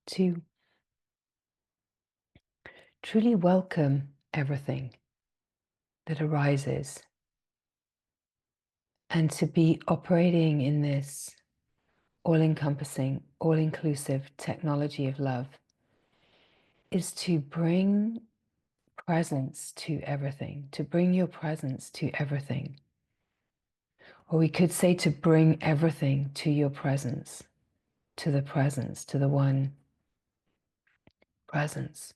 to truly welcome everything that arises and to be operating in this all-encompassing, all-inclusive technology of love is to bring presence to everything, to bring your presence to everything. Or we could say to bring everything to your presence, to the one presence.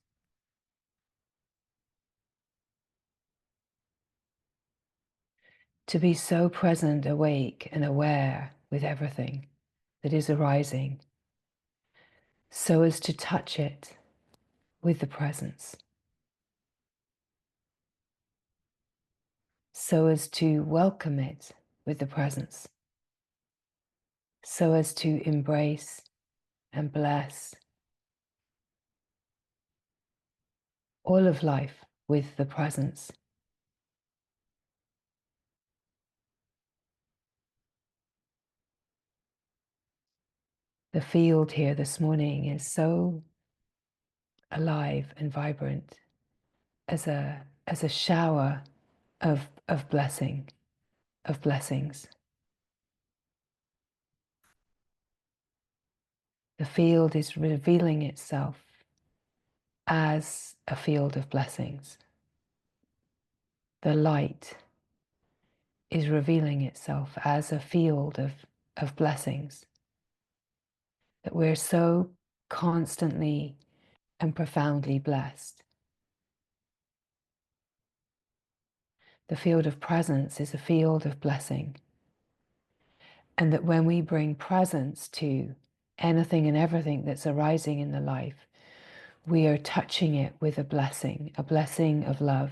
To be so present, awake, and aware with everything that is arising, so as to touch it with the presence, so as to welcome it with the presence, so as to embrace and bless all of life with the presence. The field here this morning is so alive and vibrant as a shower of blessings. The field is revealing itself as a field of blessings. The light is revealing itself as a field of blessings. That we're so constantly and profoundly blessed. The field of presence is a field of blessing. And that when we bring presence to anything and everything that's arising in the life, we are touching it with a blessing of love.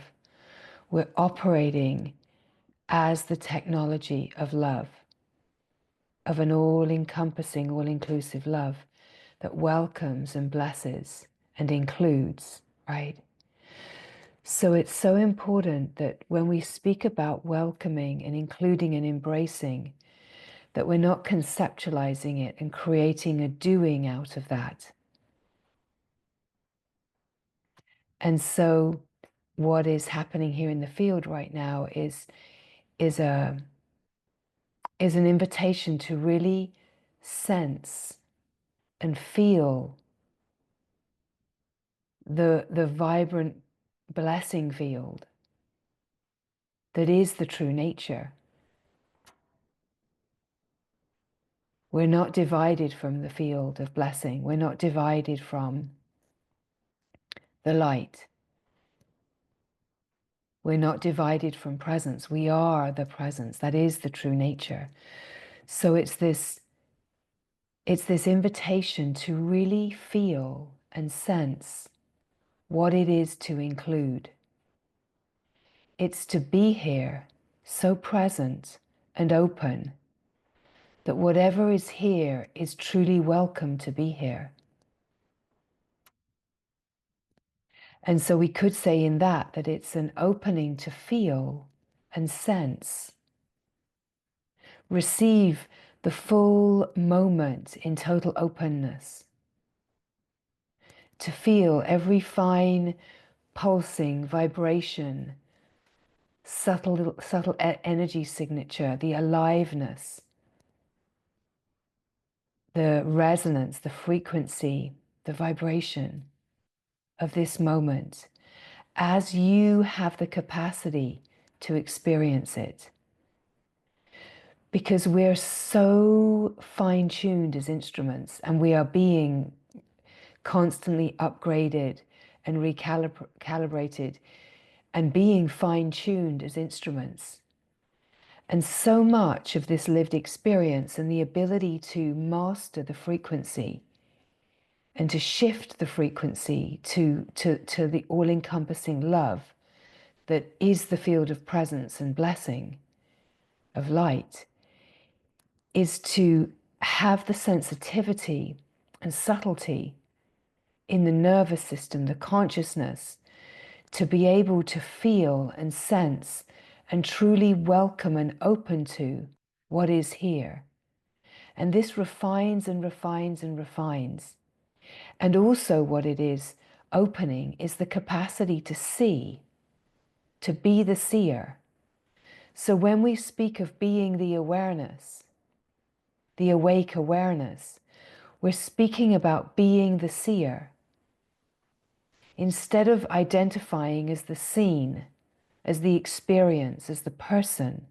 We're operating as the technology of love, of an all-encompassing, all-inclusive love that welcomes and blesses and includes, right? So it's so important that when we speak about welcoming and including and embracing, that we're not conceptualizing it and creating a doing out of that. And so what is happening here in the field right now is an invitation to really sense and feel the vibrant blessing field that is the true nature. We're not divided from the field of blessing. We're not divided from the light. We're not divided from presence. We are the presence. That is the true nature. So it's this invitation to really feel and sense what it is to include. It's to be here, so present and open, that whatever is here is truly welcome to be here. And so we could say in that it's an opening to feel and sense, receive the full moment in total openness, to feel every fine pulsing vibration, subtle energy signature, the aliveness, the resonance, the frequency, the vibration of this moment as you have the capacity to experience it. Because we're so fine-tuned as instruments, and we are being constantly upgraded and recalibrated and being fine-tuned as instruments. And so much of this lived experience and the ability to master the frequency and to shift the frequency to the all-encompassing love that is the field of presence and blessing of light, is to have the sensitivity and subtlety in the nervous system, the consciousness, to be able to feel and sense and truly welcome and open to what is here. And this refines and refines and refines. And also what it is opening is the capacity to see, to be the seer. So when we speak of being the awareness, the awake awareness, we're speaking about being the seer. Instead of identifying as the seen, as the experience, as the person,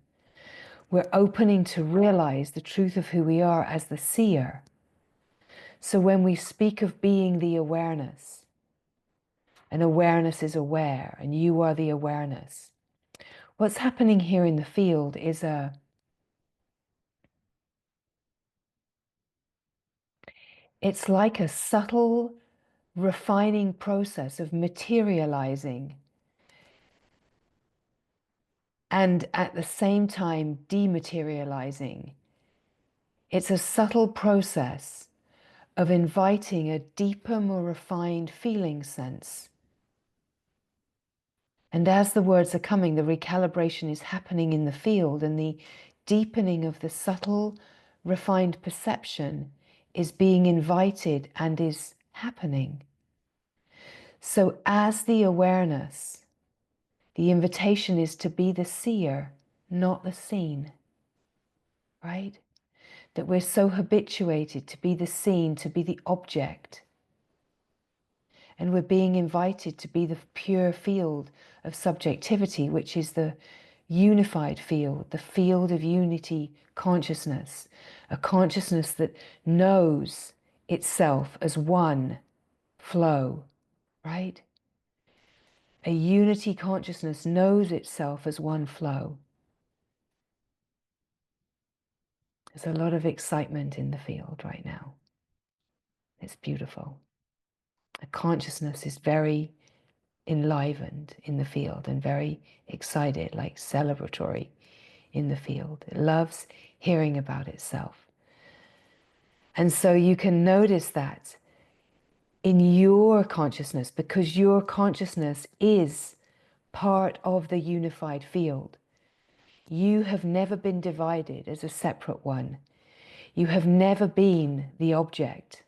we're opening to realize the truth of who we are as the seer. So when we speak of being the awareness, and awareness is aware, and you are the awareness, what's happening here in the field is it's like a subtle refining process of materializing and at the same time dematerializing. It's a subtle process of inviting a deeper, more refined feeling sense. And as the words are coming, the recalibration is happening in the field, and the deepening of the subtle, refined perception is being invited and is happening. So as the awareness, the invitation is to be the seer, not the seen, right? That we're so habituated to be the seen, to be the object. And we're being invited to be the pure field of subjectivity, which is the unified field, the field of unity consciousness, a consciousness that knows itself as one flow, right? A unity consciousness knows itself as one flow. There's a lot of excitement in the field right now. It's beautiful. A consciousness is very enlivened in the field and very excited, like celebratory in the field. It loves hearing about itself. And so you can notice that in your consciousness, because your consciousness is part of the unified field. You have never been divided as a separate one. You have never been the object.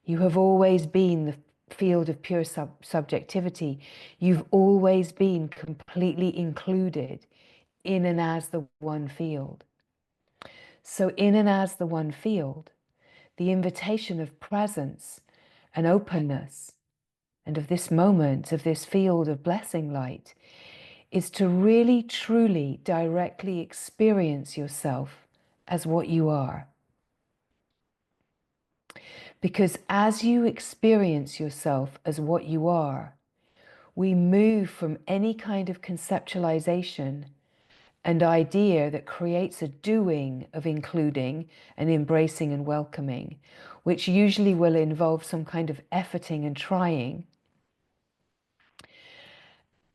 You have always been the field of pure subjectivity. You've always been completely included in and as the one field. So in and as the one field, the invitation of presence and openness and of this moment, of this field of blessing light, is to really, truly, directly experience yourself as what you are. Because as you experience yourself as what you are, we move from any kind of conceptualization and idea that creates a doing of including and embracing and welcoming, which usually will involve some kind of efforting and trying,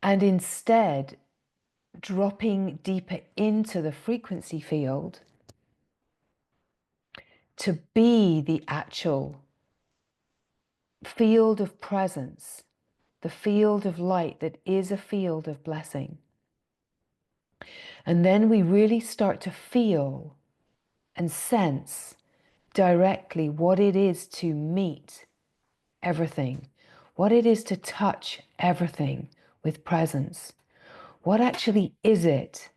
and instead dropping deeper into the frequency field to be the actual field of presence, the field of light that is a field of blessing. And then we really start to feel and sense directly what it is to meet everything, what it is to touch everything with presence. What actually is it?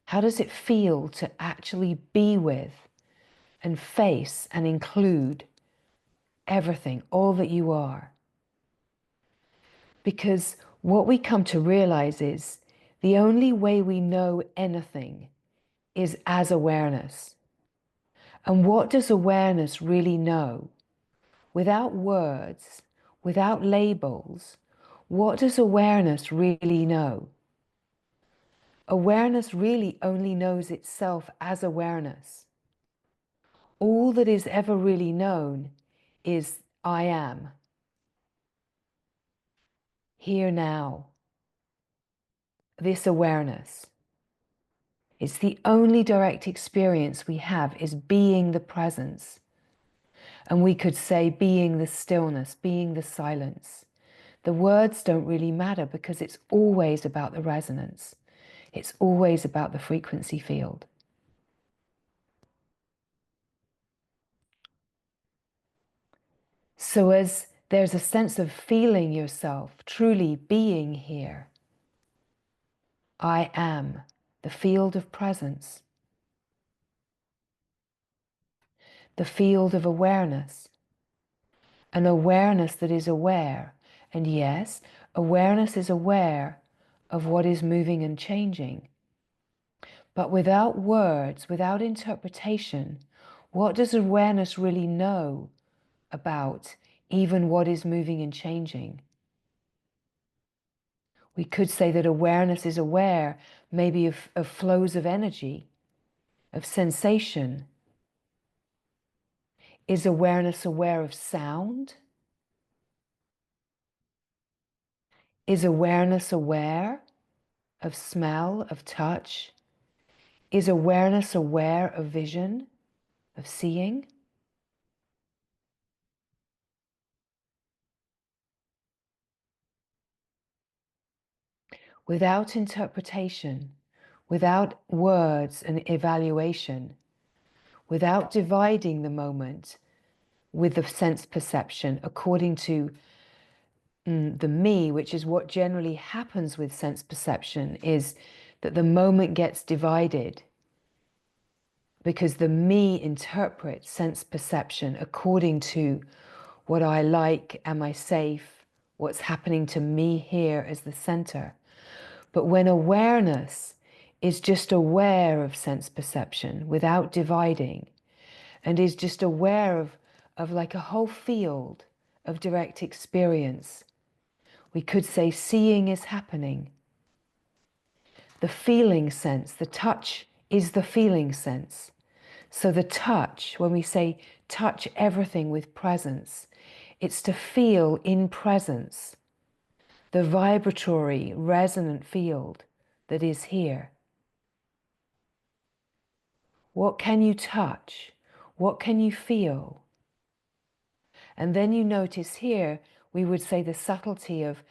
How does it feel to actually be with and face and include everything, all that you are? Because what we come to realize is the only way we know anything is as awareness. And what does awareness really know? Without words, without labels, what does awareness really know? Awareness really only knows itself as awareness. All that is ever really known is I am. Here now. This awareness. It's the only direct experience we have is being the presence. And we could say being the stillness, being the silence. The words don't really matter because it's always about the resonance. It's always about the frequency field. So as there's a sense of feeling yourself, truly being here, I am the field of presence, the field of awareness, an awareness that is aware. And yes, awareness is aware of what is moving and changing. But without words, without interpretation, what does awareness really know about even what is moving and changing? We could say that awareness is aware maybe of flows of energy, of sensation. Is awareness aware of sound? Is awareness aware of smell, of touch? Is awareness aware of vision, of seeing? Without interpretation, without words and evaluation, without dividing the moment with the sense perception according to the me, which is what generally happens with sense perception, is that the moment gets divided because the me interprets sense perception according to what I like, am I safe, what's happening to me here as the center. But when awareness is just aware of sense perception without dividing, and is just aware of like a whole field of direct experience, we could say seeing is happening. The feeling sense, the touch is the feeling sense. So the touch, when we say touch everything with presence, it's to feel in presence the vibratory, resonant field that is here. What can you touch? What can you feel? And then you notice here, we would say the subtlety of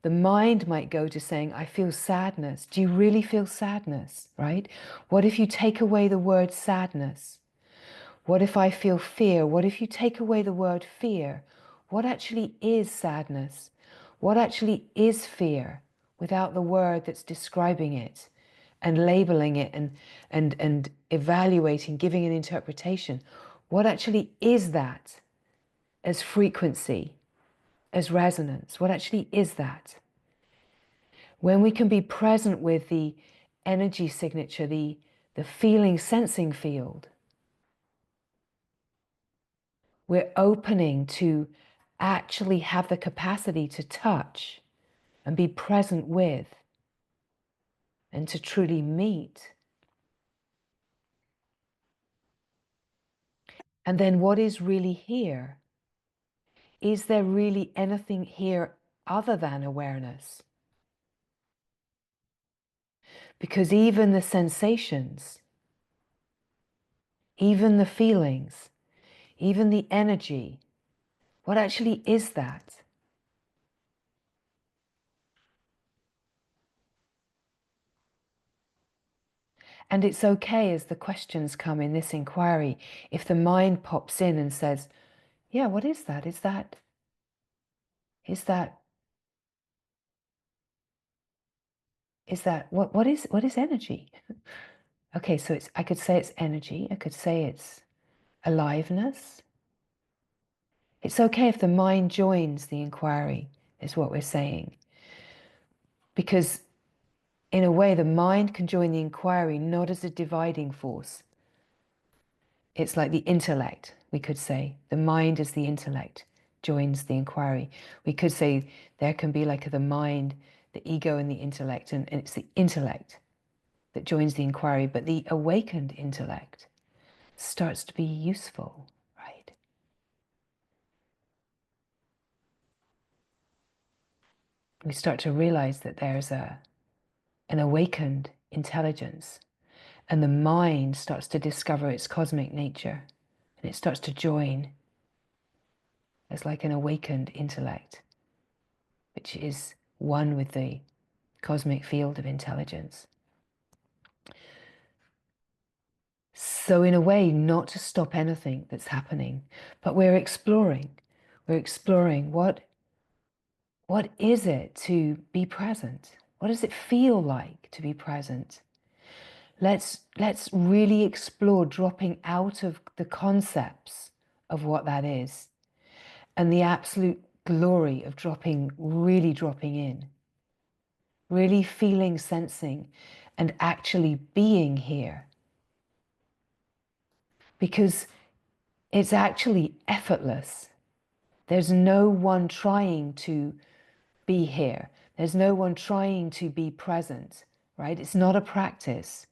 the mind might go to saying, I feel sadness. Do you really feel sadness, right? What if you take away the word sadness? What if I feel fear? What if you take away the word fear? What actually is sadness? What actually is fear without the word that's describing it and labeling it and evaluating, giving an interpretation? What actually is that as frequency, as resonance? What actually is that? When we can be present with the energy signature, the feeling sensing field, we're opening to actually have the capacity to touch and be present with and to truly meet. And then what is really here? Is there really anything here other than awareness? Because even the sensations, even the feelings, even the energy, what actually is that? And it's okay as the questions come in this inquiry, if the mind pops in and says, yeah, what is that? Is that what is energy? Okay, so I could say it's energy, I could say it's aliveness. It's okay if the mind joins the inquiry, is what we're saying. Because in a way, the mind can join the inquiry not as a dividing force. It's like the intellect, we could say. The mind as the intellect joins the inquiry. We could say there can be like the mind, the ego and the intellect, and it's the intellect that joins the inquiry, but the awakened intellect starts to be useful, right? We start to realize that there's an awakened intelligence, and the mind starts to discover its cosmic nature, and it starts to join as like an awakened intellect, which is one with the cosmic field of intelligence. So in a way, not to stop anything that's happening, but we're exploring. We're exploring what is it to be present? What does it feel like to be present? Let's really explore dropping out of the concepts of what that is and the absolute glory of really dropping in, really feeling, sensing, and actually being here. Because it's actually effortless. There's no one trying to be here. There's no one trying to be present, right? It's not a practice.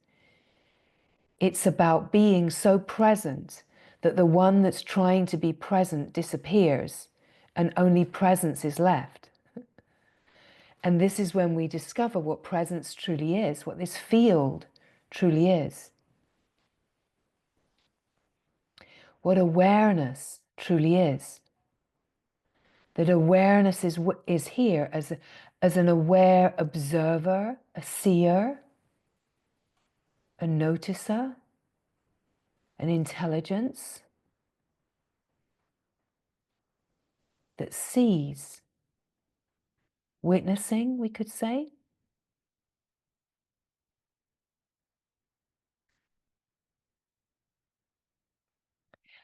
It's about being so present that the one that's trying to be present disappears and only presence is left. And this is when we discover what presence truly is, what this field truly is, what awareness truly is. That awareness is here as an aware observer, a seer, a noticer, an intelligence that sees, witnessing, we could say.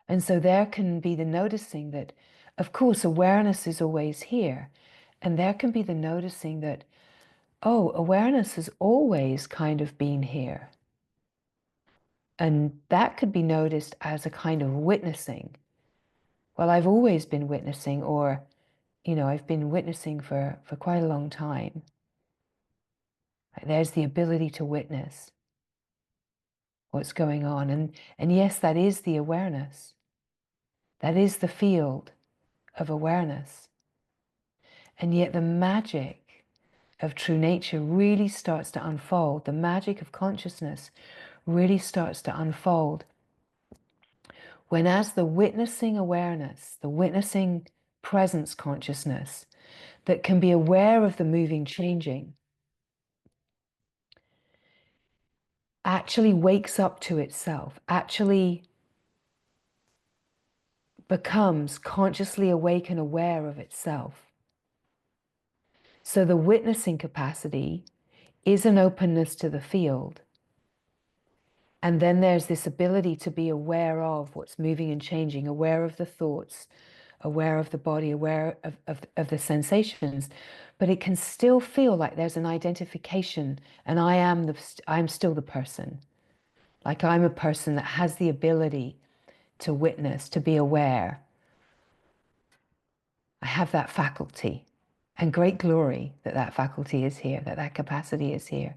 And so there can be the noticing that, of course, awareness is always here. And there can be the noticing that, oh, awareness has always kind of been here. And that could be noticed as a kind of witnessing. Well, I've always been witnessing, or, I've been witnessing for quite a long time. There's the ability to witness what's going on. And yes, that is the awareness. That is the field of awareness. And yet the magic of true nature really starts to unfold. The magic of consciousness really starts to unfold when, as the witnessing awareness, the witnessing presence consciousness that can be aware of the moving, changing, actually wakes up to itself, actually becomes consciously awake and aware of itself. So the witnessing capacity is an openness to the field. And then there's this ability to be aware of what's moving and changing, aware of the thoughts, aware of the body, aware of the sensations. But it can still feel like there's an identification, and I'm still the person. Like I'm a person that has the ability to witness, to be aware. I have that faculty, and great glory that that faculty is here, that that capacity is here,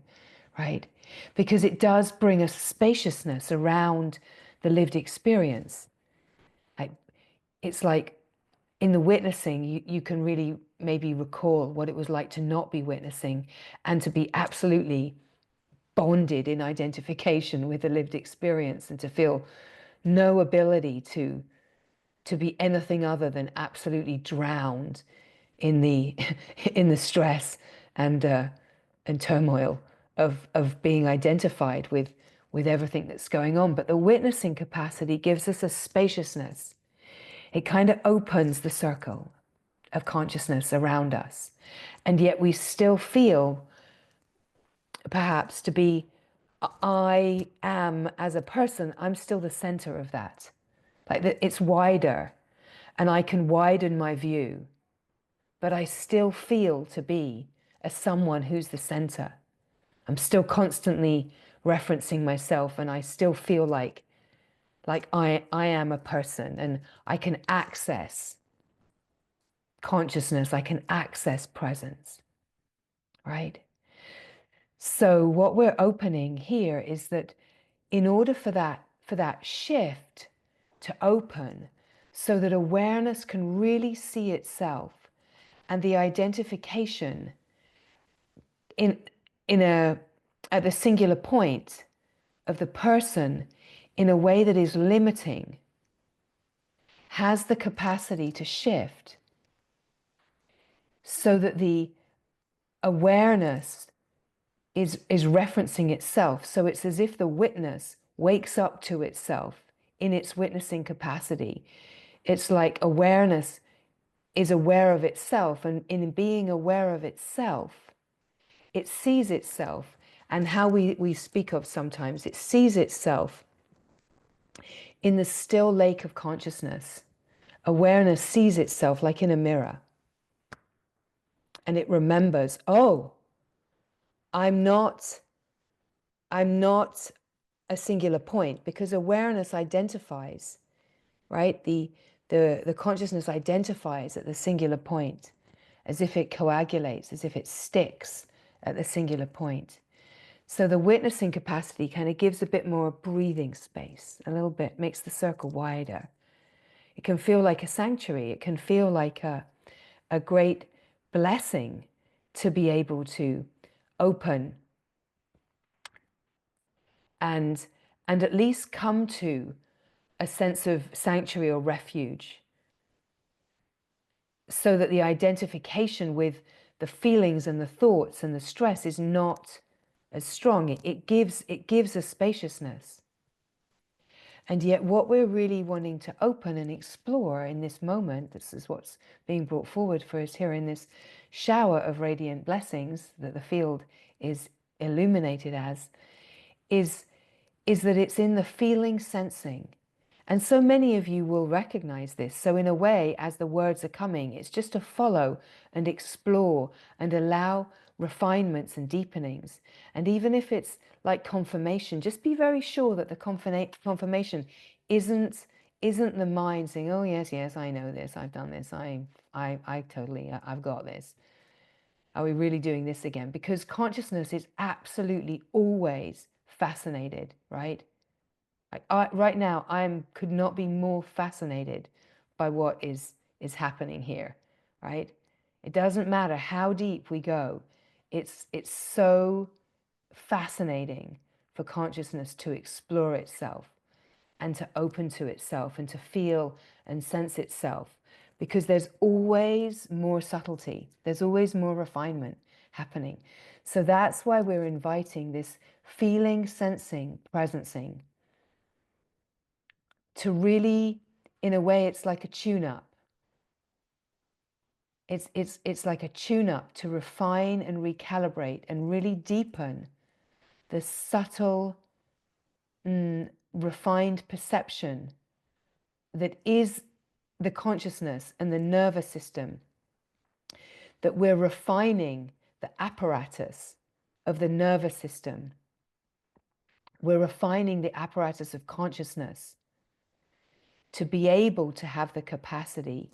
right? Because it does bring a spaciousness around the lived experience. It's like in the witnessing, you can really maybe recall what it was like to not be witnessing and to be absolutely bonded in identification with the lived experience and to feel no ability to be anything other than absolutely drowned in the in the stress and turmoil of being identified with everything that's going on. But the witnessing capacity gives us a spaciousness. It kind of opens the circle of consciousness around us, and yet we still feel perhaps to be, I am, as a person, I'm still the center of that. Like it's wider, and I can widen my view, but I still feel to be as someone who's the center. I'm still constantly referencing myself, and I still feel like I am a person, and I can access consciousness, I can access presence, right? So what we're opening here is that in order for that shift to open, so that awareness can really see itself and the identification in a at the singular point of the person in a way that is limiting, has the capacity to shift so that the awareness is referencing itself. So it's as if the witness wakes up to itself in its witnessing capacity. It's like awareness is aware of itself, and in being aware of itself, it sees itself, and how we speak of sometimes, it sees itself in the still lake of consciousness. Awareness sees itself like in a mirror, and it remembers, oh, I'm not a singular point, because awareness identifies, right? The consciousness identifies at the singular point, as if it coagulates, as if it sticks at the singular point. So the witnessing capacity kind of gives a bit more breathing space, a little bit, makes the circle wider. It can feel like a sanctuary. It can feel like a great blessing to be able to open and at least come to a sense of sanctuary or refuge, so that the identification with the feelings and the thoughts and the stress is not as strong. It gives a spaciousness. And yet what we're really wanting to open and explore in this moment, this is what's being brought forward for us here in this shower of radiant blessings that the field is illuminated as, is that it's in the feeling, sensing. And so many of you will recognize this. So in a way, as the words are coming, it's just to follow and explore and allow refinements and deepenings. And even if it's like confirmation, just be very sure that the confirmation isn't the mind saying, oh yes, I know this, I've done this, I totally, I've got this. Are we really doing this again? Because consciousness is absolutely always fascinated, right? Right now, could not be more fascinated by what is happening here, right? It doesn't matter how deep we go. It's so fascinating for consciousness to explore itself and to open to itself and to feel and sense itself, because there's always more subtlety. There's always more refinement happening. So that's why we're inviting this feeling, sensing, presencing to really, in a way, it's like a tune-up. It's like a tune-up to refine and recalibrate and really deepen the subtle, refined perception that is the consciousness and the nervous system, that we're refining the apparatus of the nervous system. We're refining the apparatus of consciousness to be able to have the capacity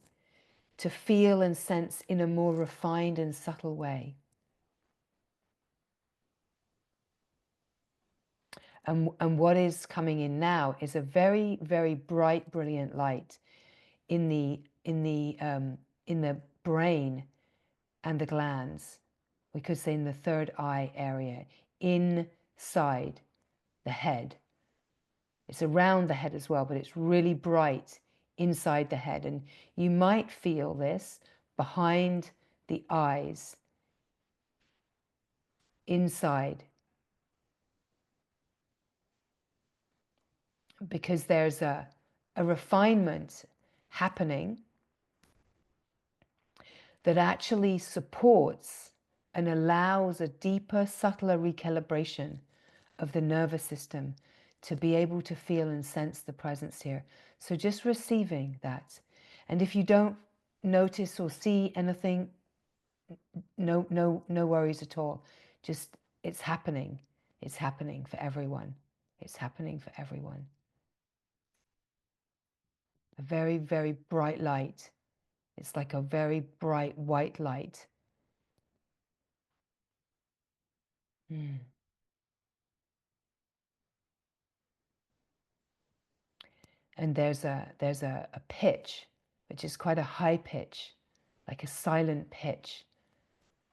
to feel and sense in a more refined and subtle way. And what is coming in now is a very, very bright, brilliant light in the brain and the glands. We could say in the third eye area, inside the head. It's around the head as well, but it's really bright inside the head. And you might feel this behind the eyes, inside, because there's a refinement happening that actually supports and allows a deeper, subtler recalibration of the nervous system to be able to feel and sense the presence here. So just receiving that. And if you don't notice or see anything, no worries at all. Just, it's happening. It's happening for everyone. It's happening for everyone. A very, very bright light. It's like a very bright white light. And there's a pitch, which is quite a high pitch, like a silent pitch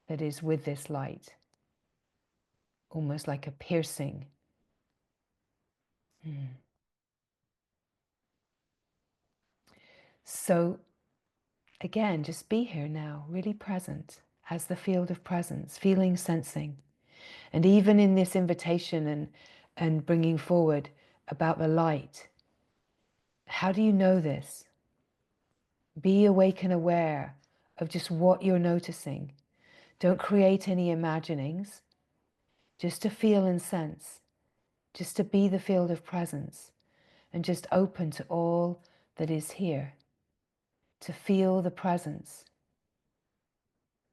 that is with this light, almost like a piercing. So again, just be here now, really present as the field of presence, feeling, sensing. And even in this invitation and bringing forward about the light, how do you know this? Be awake and aware of just what you're noticing. Don't create any imaginings, just to feel and sense, just to be the field of presence and just open to all that is here, to feel the presence,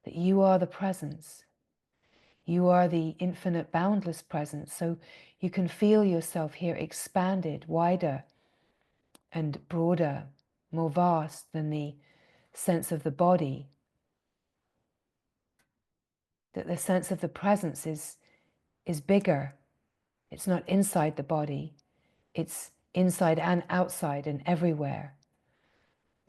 that you are the presence. You are the infinite, boundless presence. So you can feel yourself here expanded, wider and broader, more vast than the sense of the body. That the sense of the presence is bigger. It's not inside the body. It's inside and outside and everywhere.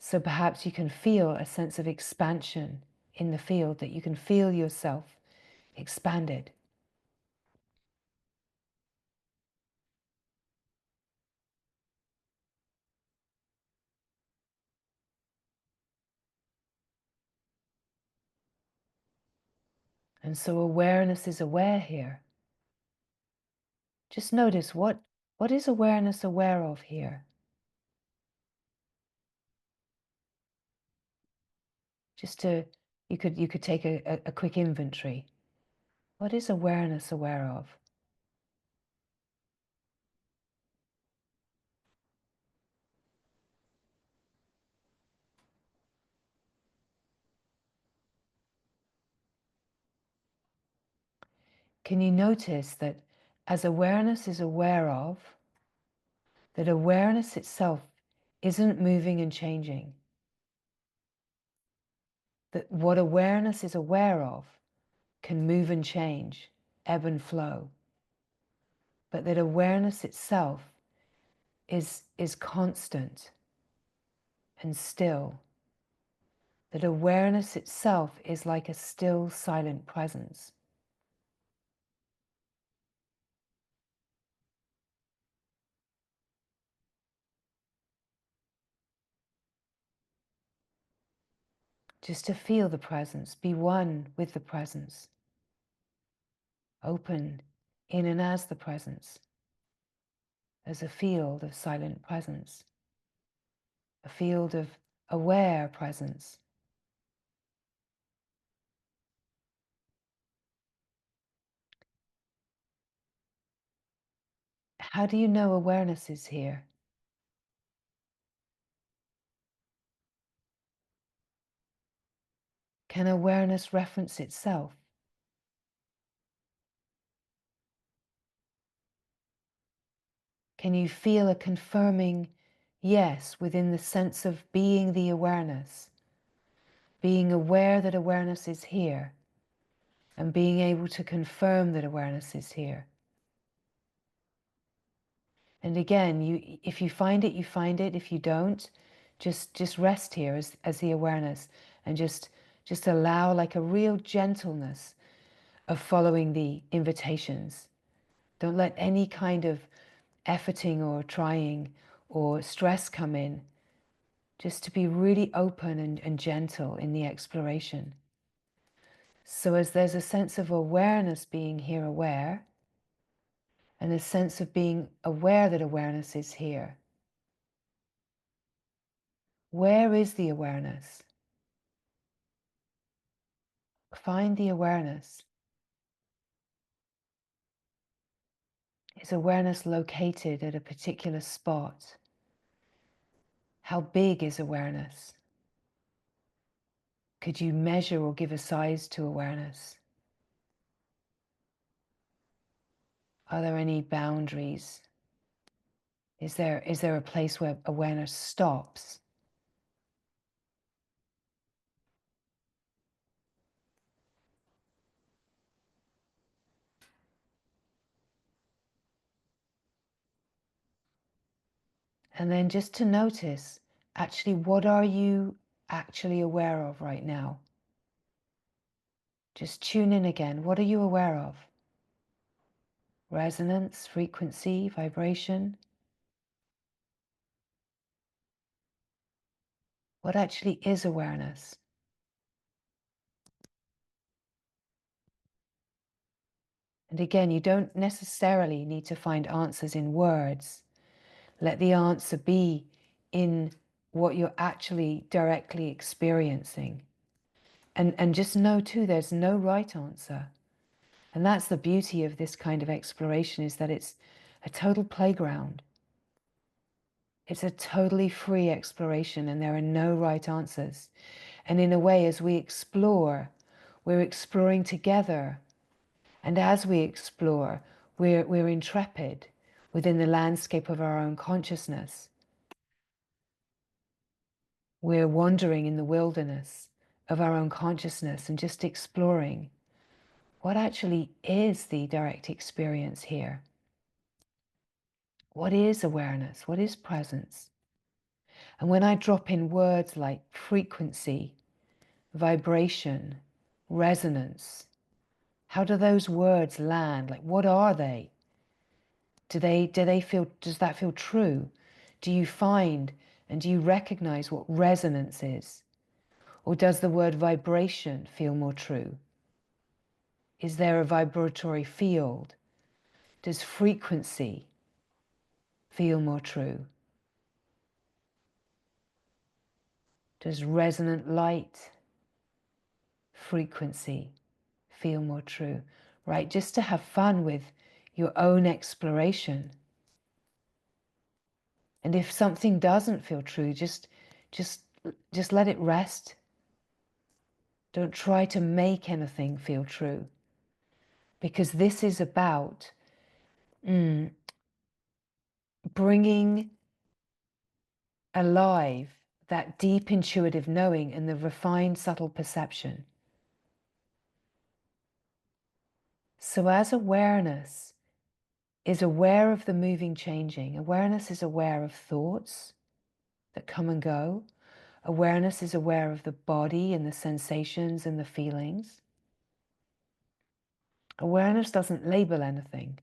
So perhaps you can feel a sense of expansion in the field, that you can feel yourself expanded. And so awareness is aware here. Just notice what is awareness aware of here? Just to, you could take a quick inventory. What is awareness aware of? Can you notice that as awareness is aware of, that awareness itself isn't moving and changing? That what awareness is aware of can move and change, ebb and flow. But that awareness itself is constant and still. That awareness itself is like a still, silent presence. Just to feel the presence, be one with the presence. Open in and as the presence, as a field of silent presence, a field of aware presence. How do you know awareness is here? Can awareness reference itself? Can you feel a confirming yes within the sense of being the awareness, being aware that awareness is here, and being able to confirm that awareness is here? And again, if you find it, you find it. If you don't, just rest here as the awareness, and just allow like a real gentleness of following the invitations. Don't let any kind of efforting or trying or stress come in. Just to be really open and gentle in the exploration. So as there's a sense of awareness being here aware, and a sense of being aware that awareness is here, where is the awareness? Find the awareness. Is awareness located at a particular spot? How big is awareness? Could you measure or give a size to awareness? Are there any boundaries? Is there a place where awareness stops? And then just to notice, actually, what are you actually aware of right now? Just tune in again. What are you aware of? Resonance, frequency, vibration? What actually is awareness? And again, you don't necessarily need to find answers in words. Let the answer be in what you're actually directly experiencing. And just know too, there's no right answer. And that's the beauty of this kind of exploration, is that it's a total playground. It's a totally free exploration, and there are no right answers. And in a way, as we explore, we're exploring together. And as we explore, we're intrepid within the landscape of our own consciousness. We're wandering in the wilderness of our own consciousness and just exploring what actually is the direct experience here. What is awareness? What is presence? And when I drop in words like frequency, vibration, resonance, how do those words land? Like, what are they? Do they feel, does that feel true? Do you find and do you recognize what resonance is? Or does the word vibration feel more true? Is there a vibratory field? Does frequency feel more true? Does resonant light, frequency feel more true? Right? Just to have fun with your own exploration. And if something doesn't feel true, just let it rest. Don't try to make anything feel true. Because this is about bringing alive that deep intuitive knowing and the refined subtle perception. So as awareness is aware of the moving, changing, awareness is aware of thoughts that come and go. Awareness is aware of the body and the sensations and the feelings. Awareness doesn't label anything.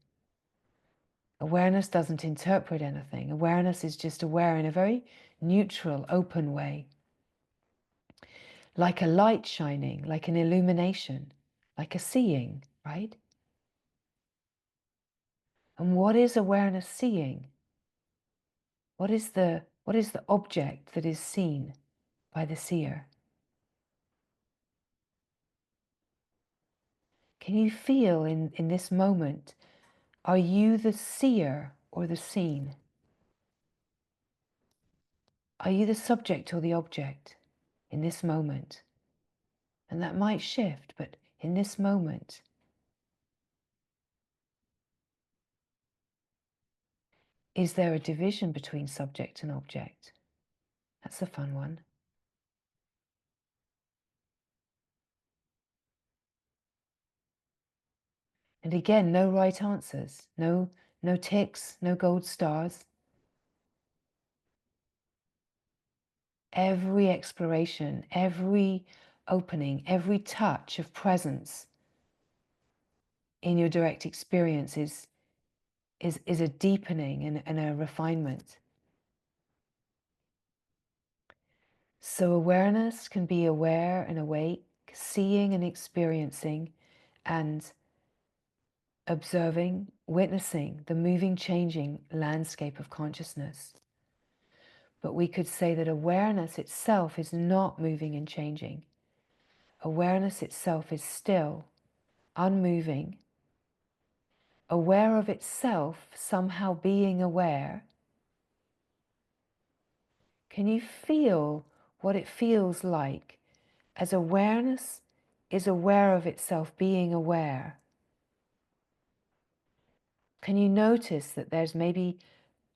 Awareness doesn't interpret anything. Awareness is just aware in a very neutral, open way. Like a light shining, like an illumination, like a seeing, right? And what is awareness seeing? What is the object that is seen by the seer? Can you feel in this moment, are you the seer or the seen? Are you the subject or the object in this moment? And that might shift, but in this moment, is there a division between subject and object? That's a fun one. And again, no right answers, no ticks, no gold stars. Every exploration, every opening, every touch of presence in your direct experience is a deepening and a refinement. So awareness can be aware and awake, seeing and experiencing and observing, witnessing the moving, changing landscape of consciousness. But we could say that awareness itself is not moving and changing. Awareness itself is still, unmoving, aware of itself, somehow being aware. Can you feel what it feels like as awareness is aware of itself being aware? Can you notice that there's maybe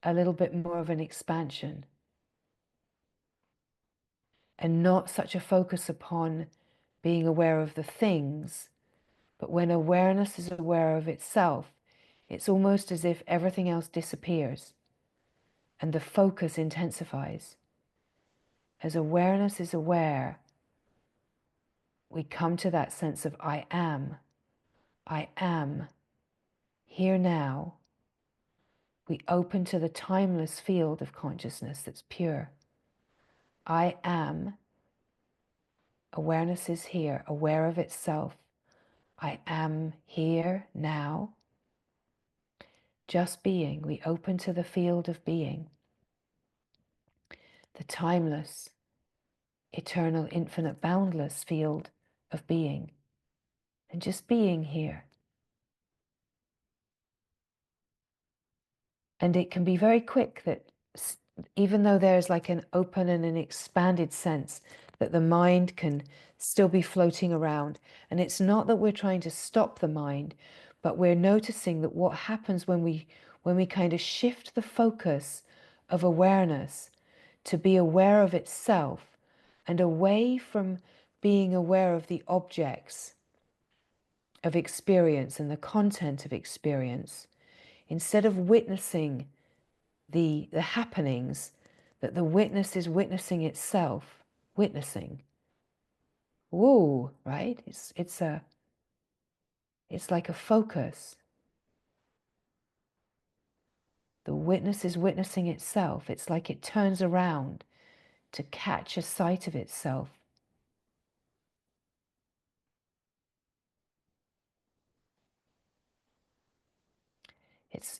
a little bit more of an expansion and not such a focus upon being aware of the things, but when awareness is aware of itself, it's almost as if everything else disappears and the focus intensifies. As awareness is aware, we come to that sense of I am here now. We open to the timeless field of consciousness that's pure. I am, awareness is here, aware of itself. I am here now. Just being, we open to the field of being, the timeless, eternal, infinite, boundless field of being and just being here. And it can be very quick that even though there's like an open and an expanded sense that the mind can still be floating around, and it's not that we're trying to stop the mind, but we're noticing that what happens when we kind of shift the focus of awareness to be aware of itself and away from being aware of the objects of experience and the content of experience, instead of witnessing the happenings, that the witness is witnessing itself, witnessing. Whoa, right? It's like a focus. The witness is witnessing itself. It's like it turns around to catch a sight of itself.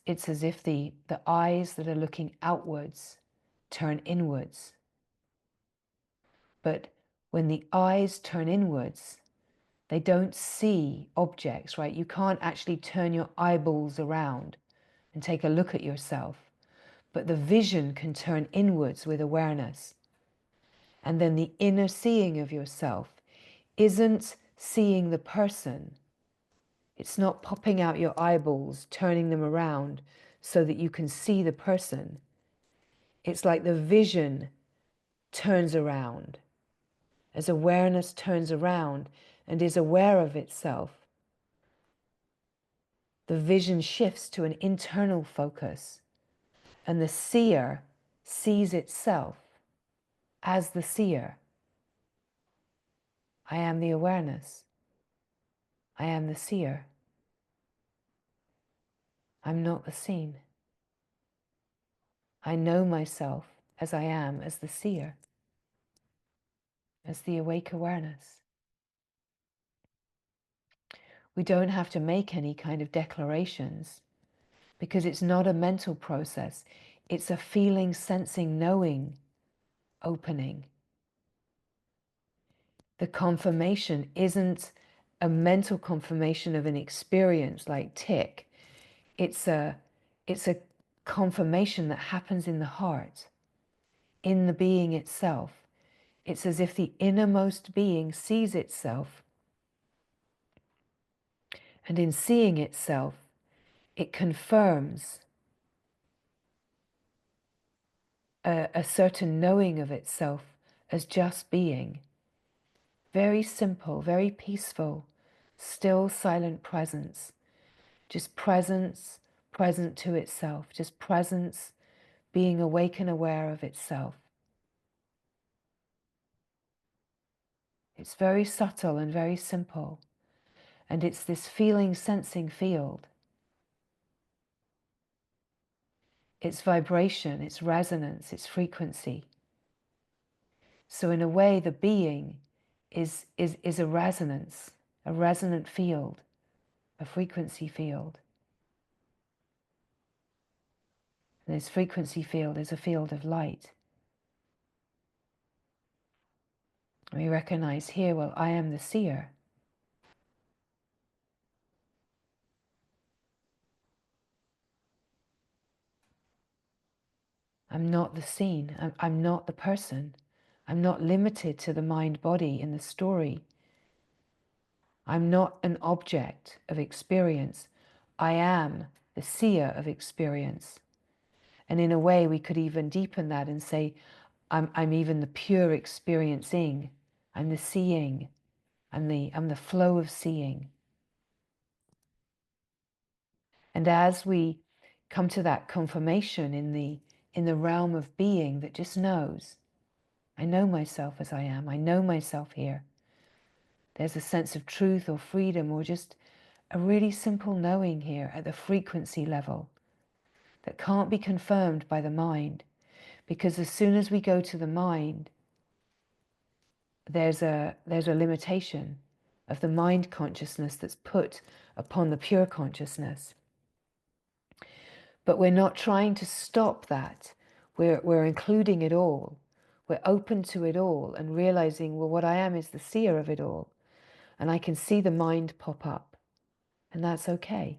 It's as if the eyes that are looking outwards turn inwards. But when the eyes turn inwards, they don't see objects, right? You can't actually turn your eyeballs around and take a look at yourself. But the vision can turn inwards with awareness. And then the inner seeing of yourself isn't seeing the person. It's not popping out your eyeballs, turning them around so that you can see the person. It's like the vision turns around. As awareness turns around and is aware of itself, the vision shifts to an internal focus, and the seer sees itself as the seer. I am the awareness. I am the seer. I'm not the seen. I know myself as I am, as the seer, as the awake awareness. We don't have to make any kind of declarations because it's not a mental process. It's a feeling, sensing, knowing, opening. The confirmation isn't a mental confirmation of an experience like tick. It's a confirmation that happens in the heart, in the being itself. It's as if the innermost being sees itself, and in seeing itself, it confirms a certain knowing of itself as just being. Very simple, very peaceful, still silent presence. Just presence, present to itself. Just presence, being awake and aware of itself. It's very subtle and very simple. And it's this feeling, sensing field. It's vibration, it's resonance, it's frequency. So in a way, the being is a resonance, a resonant field, a frequency field. And this frequency field is a field of light. We recognize here, well, I am the seer. I'm not the seen. I'm not the person. I'm not limited to the mind-body in the story. I'm not an object of experience. I am the seer of experience. And in a way, we could even deepen that and say, I'm even the pure experiencing. I'm the seeing. I'm the flow of seeing. And as we come to that confirmation in the realm of being that just knows, I know myself as I am. I know myself here. There's a sense of truth or freedom or just a really simple knowing here at the frequency level that can't be confirmed by the mind. Because as soon as we go to the mind, there's a limitation of the mind consciousness that's put upon the pure consciousness. But we're not trying to stop that. We're including it all. We're open to it all and realizing, well, what I am is the seer of it all. and I can see the mind pop up, and that's okay,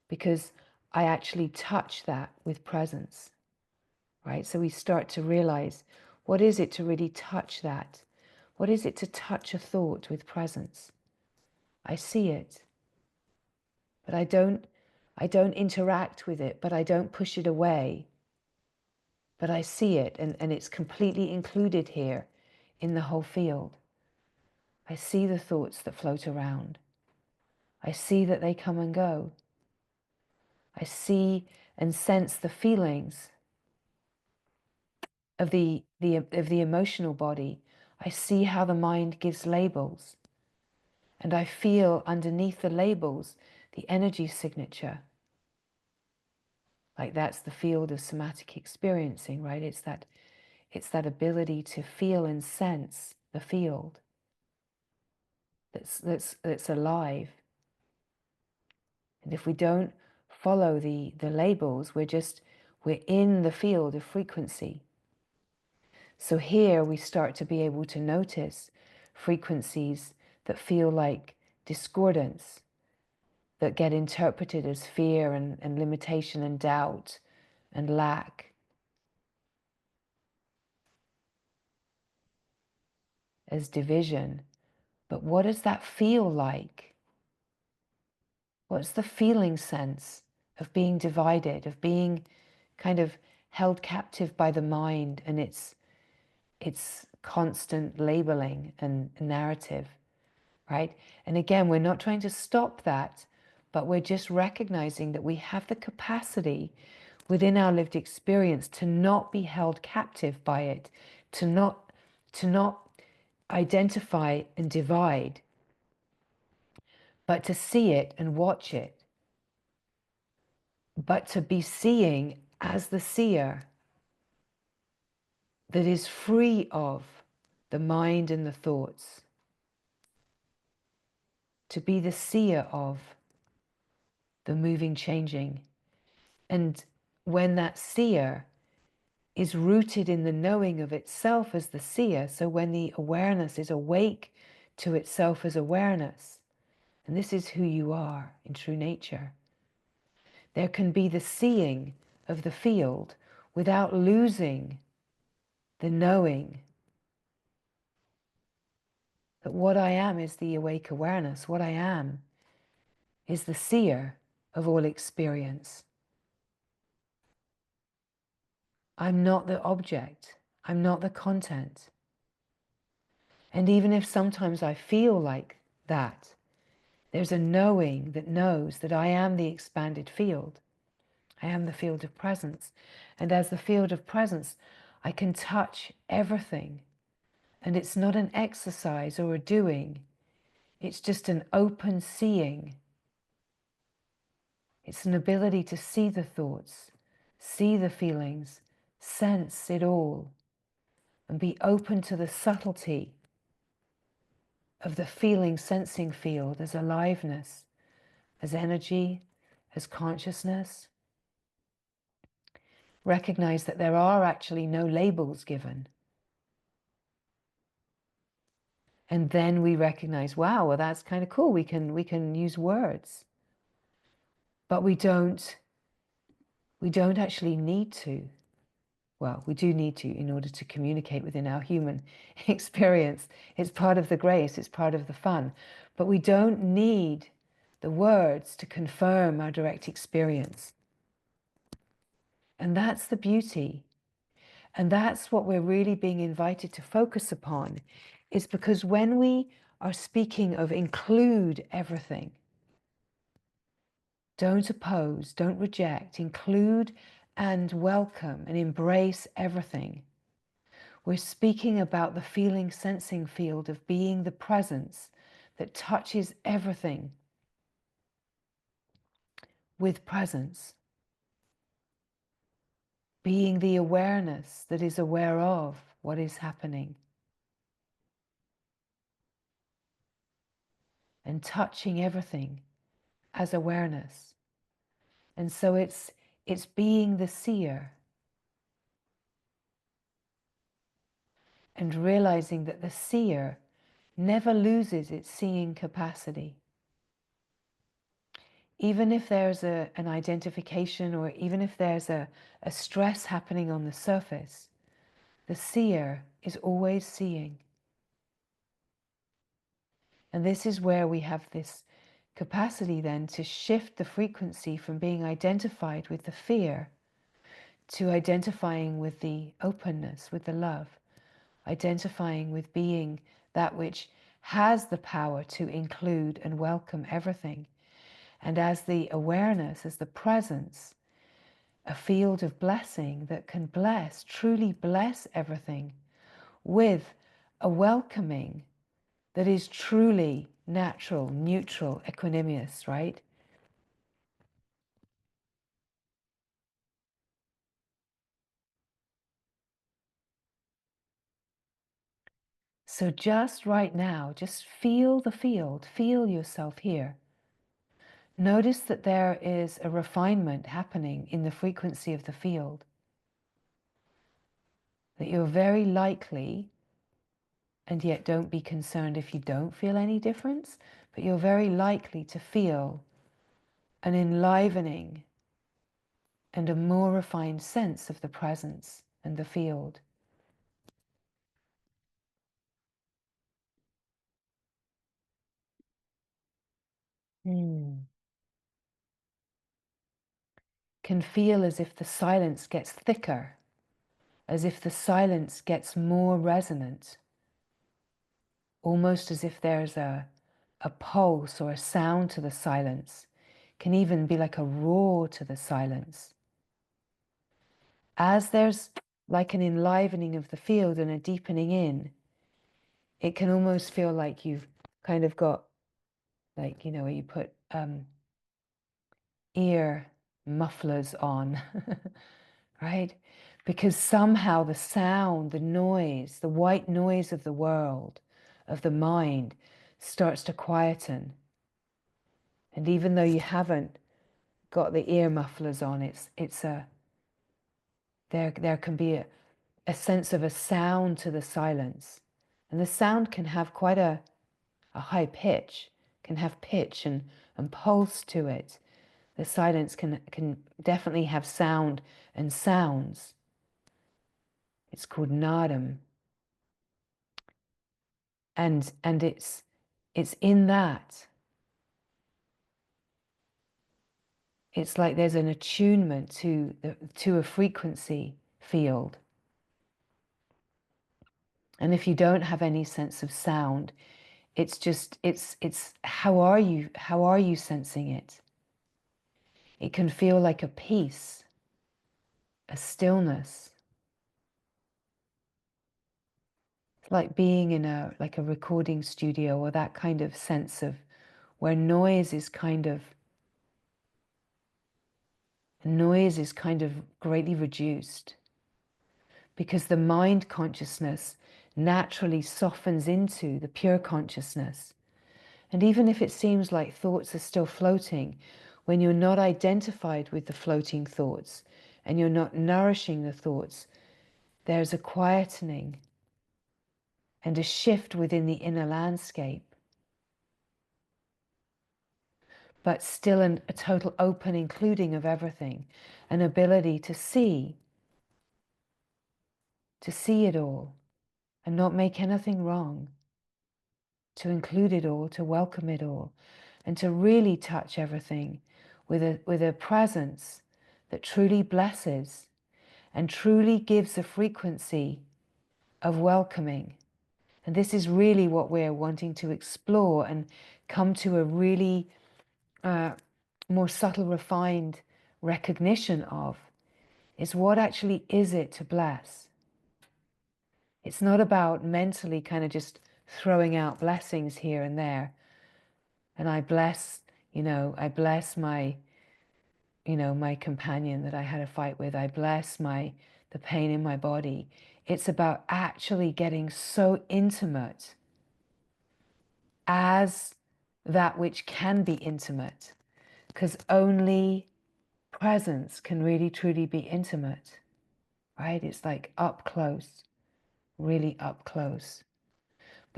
because I actually touch that with presence, right? So we start to realize, what is it to really touch that? What is it to touch a thought with presence? I see it, but I don't interact with it, but I don't push it away, but I see it, and it's completely included here in the whole field. I see the thoughts that float around. I see that they come and go. I see and sense the feelings of the emotional body. I see how the mind gives labels, and I feel underneath the labels the energy signature. Like that's the field of somatic experiencing, right? It's that ability to feel and sense the field that's alive. And if we don't follow the labels, we're in the field of frequency. So here we start to be able to notice frequencies that feel like discordance, that get interpreted as fear and limitation and doubt and lack, as division. But what does that feel like? What's the feeling sense of being divided, of being kind of held captive by the mind and its constant labeling and narrative, right? And again, we're not trying to stop that, but we're just recognizing that we have the capacity within our lived experience to not be held captive by it, to not identify and divide, but to see it and watch it, but to be seeing as the seer that is free of the mind and the thoughts, to be the seer of the moving, changing. And when that seer is rooted in the knowing of itself as the seer, so when the awareness is awake to itself as awareness, and this is who you are in true nature, there can be the seeing of the field without losing the knowing that what I am is the awake awareness. What I am is the seer of all experience. I'm not the object. I'm not the content. And even if sometimes I feel like that, there's a knowing that knows that I am the expanded field. I am the field of presence. And as the field of presence, I can touch everything. And it's not an exercise or a doing. It's just an open seeing. It's an ability to see the thoughts, see the feelings, sense it all, and be open to the subtlety of the feeling, sensing field as aliveness, as energy, as consciousness. Recognize that there are actually no labels given. And then we recognize, wow, well, that's kind of cool. We can use words, but we don't actually need to. Well, we do need to in order to communicate within our human experience. It's part of the grace, it's part of the fun. But we don't need the words to confirm our direct experience. And that's the beauty. And that's what we're really being invited to focus upon, is because when we are speaking of include everything, don't oppose, don't reject, include and welcome and embrace everything. We're speaking about the feeling, sensing field of being the presence that touches everything with presence. Being the awareness that is aware of what is happening. And touching everything as awareness. And so it's being the seer. And realizing that the seer never loses its seeing capacity. Even if there's an identification, or even if there's a stress happening on the surface, the seer is always seeing. And this is where we have this capacity then to shift the frequency from being identified with the fear to identifying with the openness, with the love, identifying with being that which has the power to include and welcome everything. And as the awareness, as the presence, a field of blessing that can bless, truly bless everything with a welcoming that is truly natural, neutral, equanimous, right? So just right now, just feel the field, feel yourself here. Notice that there is a refinement happening in the frequency of the field. That you're very likely, and yet don't be concerned if you don't feel any difference, but you're very likely to feel an enlivening and a more refined sense of the presence and the field. Can feel as if the silence gets thicker, as if the silence gets more resonant, almost as if there's a pulse or a sound to the silence. Can even be like a roar to the silence. As there's like an enlivening of the field and a deepening in, it can almost feel like you've kind of got, like, you know, where you put ear mufflers on, right? Because somehow the sound, the noise, the white noise of the world, of the mind, starts to quieten. And even though you haven't got the ear mufflers on, there can be a sense of a sound to the silence. And the sound can have quite a high pitch, can have pitch and pulse to it. The silence can definitely have sound and sounds. It's called nadam. And it's in that. It's like there's an attunement to a frequency field. And if you don't have any sense of sound, it's just it's how are you sensing it? It can feel like a peace, a stillness. It's like being in a recording studio, or that kind of sense of where noise is kind of greatly reduced, because the mind consciousness naturally softens into the pure consciousness. And even if it seems like thoughts are still floating, when you're not identified with the floating thoughts and you're not nourishing the thoughts, there's a quietening and a shift within the inner landscape, but still a total open including of everything, an ability to see it all and not make anything wrong, to include it all, to welcome it all, and to really touch everything with a presence that truly blesses and truly gives a frequency of welcoming. And this is really what we're wanting to explore and come to a really more subtle, refined recognition of, is what actually is it to bless. It's not about mentally kind of just throwing out blessings here and there. And I bless, I bless my, my companion that I had a fight with. I bless the pain in my body. It's about actually getting so intimate as that which can be intimate, because only presence can really truly be intimate, right? It's like up close, really up close.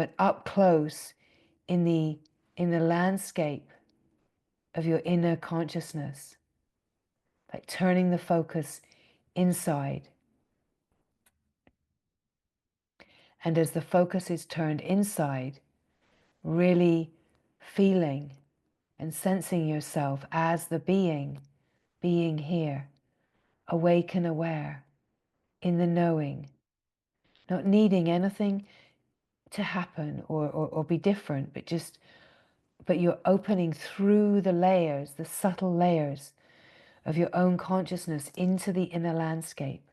but up close in the landscape of your inner consciousness, like turning the focus inside. And as the focus is turned inside, really feeling and sensing yourself as the being here, awake and aware, in the knowing, not needing anything to happen or be different, but you're opening through the layers, the subtle layers of your own consciousness into the inner landscape,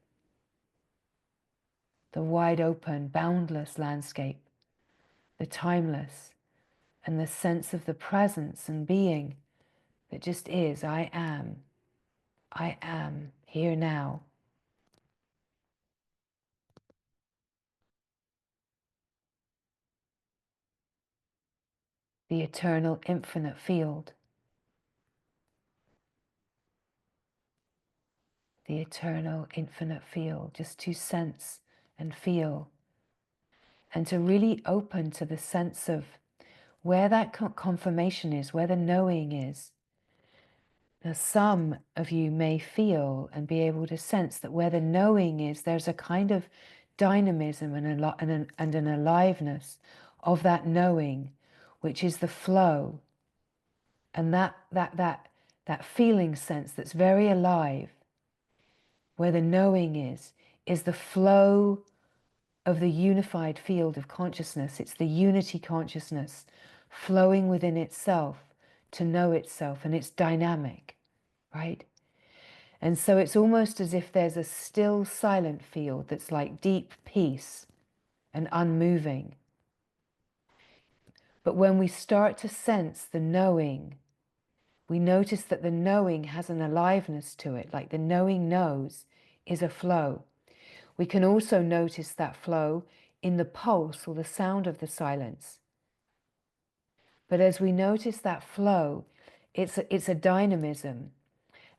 the wide open, boundless landscape, the timeless, and the sense of the presence and being that just is. I am here now. The eternal infinite field. The eternal infinite field, just to sense and feel, and to really open to the sense of where that confirmation is, where the knowing is. Now, some of you may feel and be able to sense that where the knowing is, there's a kind of dynamism and an aliveness of that knowing, which is the flow, and that feeling sense that's very alive. Where the knowing is the flow of the unified field of consciousness. It's the unity consciousness flowing within itself to know itself, and it's dynamic, right? And so it's almost as if there's a still silent field that's like deep peace and unmoving. But when we start to sense the knowing, we notice that the knowing has an aliveness to it, like the knowing knows is a flow. We can also notice that flow in the pulse or the sound of the silence. But as we notice that flow, it's a dynamism.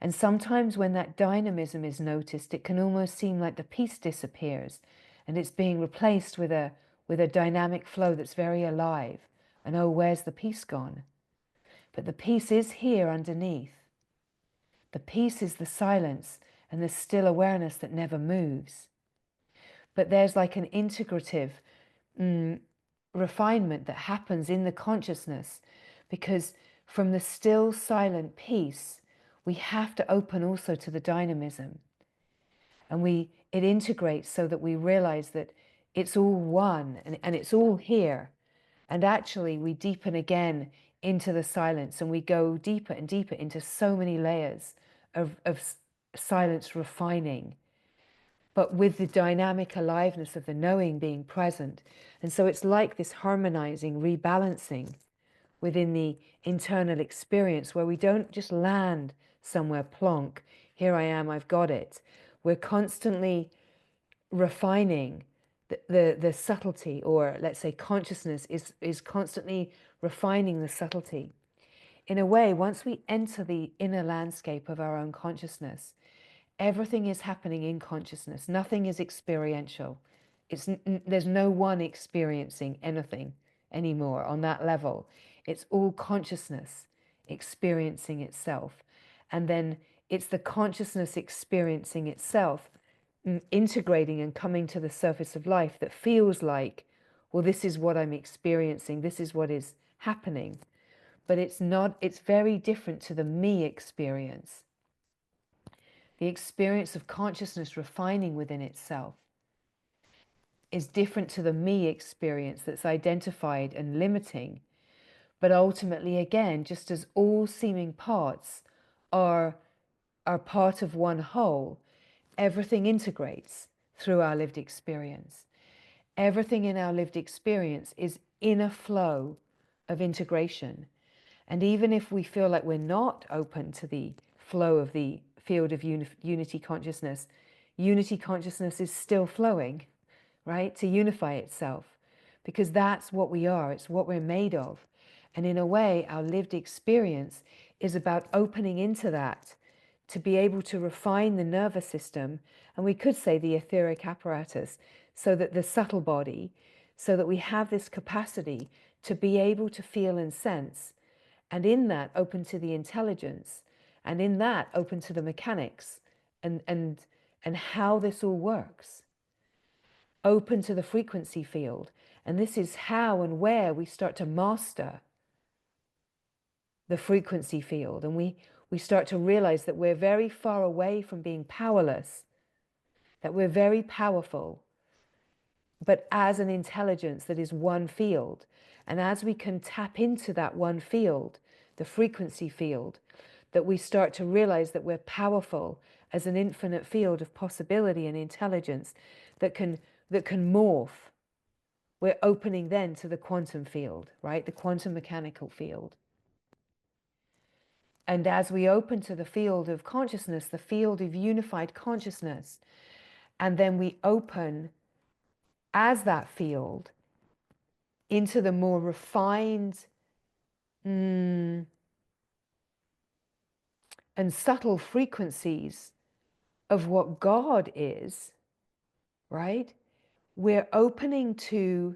And sometimes when that dynamism is noticed, it can almost seem like the peace disappears and it's being replaced with a dynamic flow that's very alive. And oh, where's the peace gone? But the peace is here underneath. The peace is the silence and the still awareness that never moves. But there's like an integrative refinement that happens in the consciousness, because from the still silent peace, we have to open also to the dynamism. And it integrates so that we realize that it's all one and it's all here. And actually we deepen again into the silence, and we go deeper and deeper into so many layers of silence refining, but with the dynamic aliveness of the knowing being present. And so it's like this harmonizing, rebalancing within the internal experience, where we don't just land somewhere plonk, here I am, I've got it. We're constantly refining the subtlety, or let's say consciousness is constantly refining the subtlety. In a way, once we enter the inner landscape of our own consciousness, everything is happening in consciousness. Nothing is experiential. There's no one experiencing anything anymore on that level. It's all consciousness experiencing itself. And then it's the consciousness experiencing itself, integrating and coming to the surface of life that feels like, well, this is what I'm experiencing. This is what is happening. But it's not, it's very different to the me experience. The experience of consciousness refining within itself is different to the me experience that's identified and limiting. But ultimately, again, just as all seeming parts are part of one whole, everything integrates through our lived experience. Everything in our lived experience is in a flow of integration. And even if we feel like we're not open to the flow of the field of unity consciousness is still flowing, right, to unify itself, because that's what we are, it's what we're made of. And in a way, our lived experience is about opening into that to be able to refine the nervous system, and we could say the etheric apparatus, so that the subtle body, so that we have this capacity to be able to feel and sense, and in that open to the intelligence, and in that open to the mechanics and how this all works, open to the frequency field. And this is how and where we start to master the frequency field, and we start to realize that we're very far away from being powerless, that we're very powerful, but as an intelligence that is one field. And as we can tap into that one field, the frequency field, that we start to realize that we're powerful as an infinite field of possibility and intelligence that can morph. We're opening then to the quantum field, right? The quantum mechanical field. And as we open to the field of consciousness, the field of unified consciousness, and then we open as that field into the more refined and subtle frequencies of what God is, right? We're opening to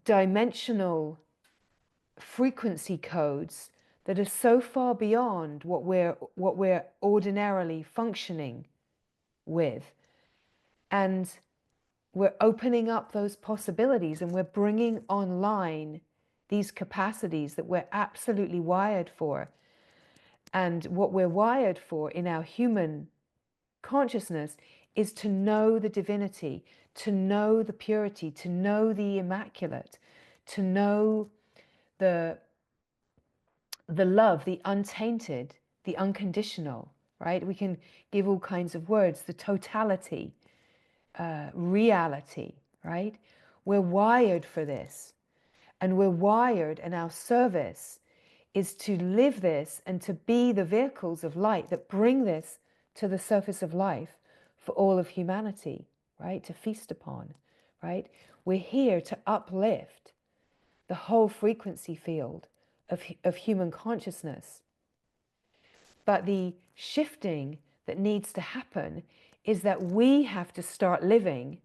dimensional frequency codes that are so far beyond what we're ordinarily functioning with. And we're opening up those possibilities, and we're bringing online these capacities that we're absolutely wired for. And what we're wired for in our human consciousness is to know the divinity, to know the purity, to know the immaculate, to know the love, the untainted, the unconditional, right? We can give all kinds of words, the totality, reality, right? We're wired for this, and we're wired, and our service is to live this and to be the vehicles of light that bring this to the surface of life for all of humanity, right? To feast upon, right? We're here to uplift the whole frequency field of human consciousness. But the shifting that needs to happen is that we have to start living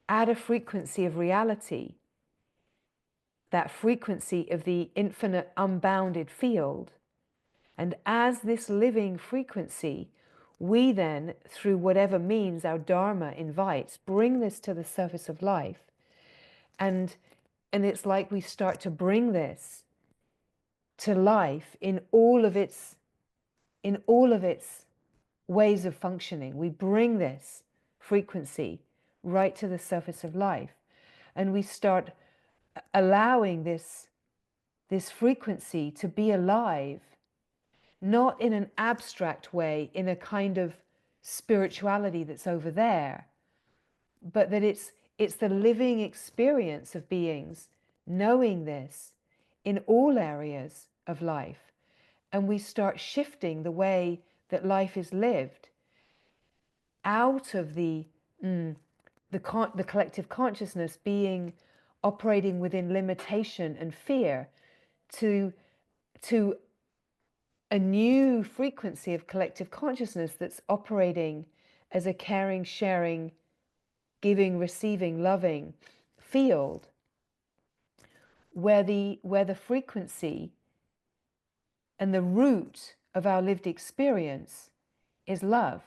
at a frequency of reality, that frequency of the infinite unbounded field. And as this living frequency, we then, through whatever means our Dharma invites, bring this to the surface of life. And it's like we start to bring this to life in all of its ways of functioning. We bring this frequency right to the surface of life, and we start allowing this frequency to be alive, not in an abstract way, in a kind of spirituality that's over there, but that it's the living experience of beings knowing this in all areas of life. And we start shifting the way that life is lived out of the collective consciousness being operating within limitation and fear to a new frequency of collective consciousness that's operating as a caring, sharing, giving, receiving, loving field, where the frequency and the root of our lived experience is love,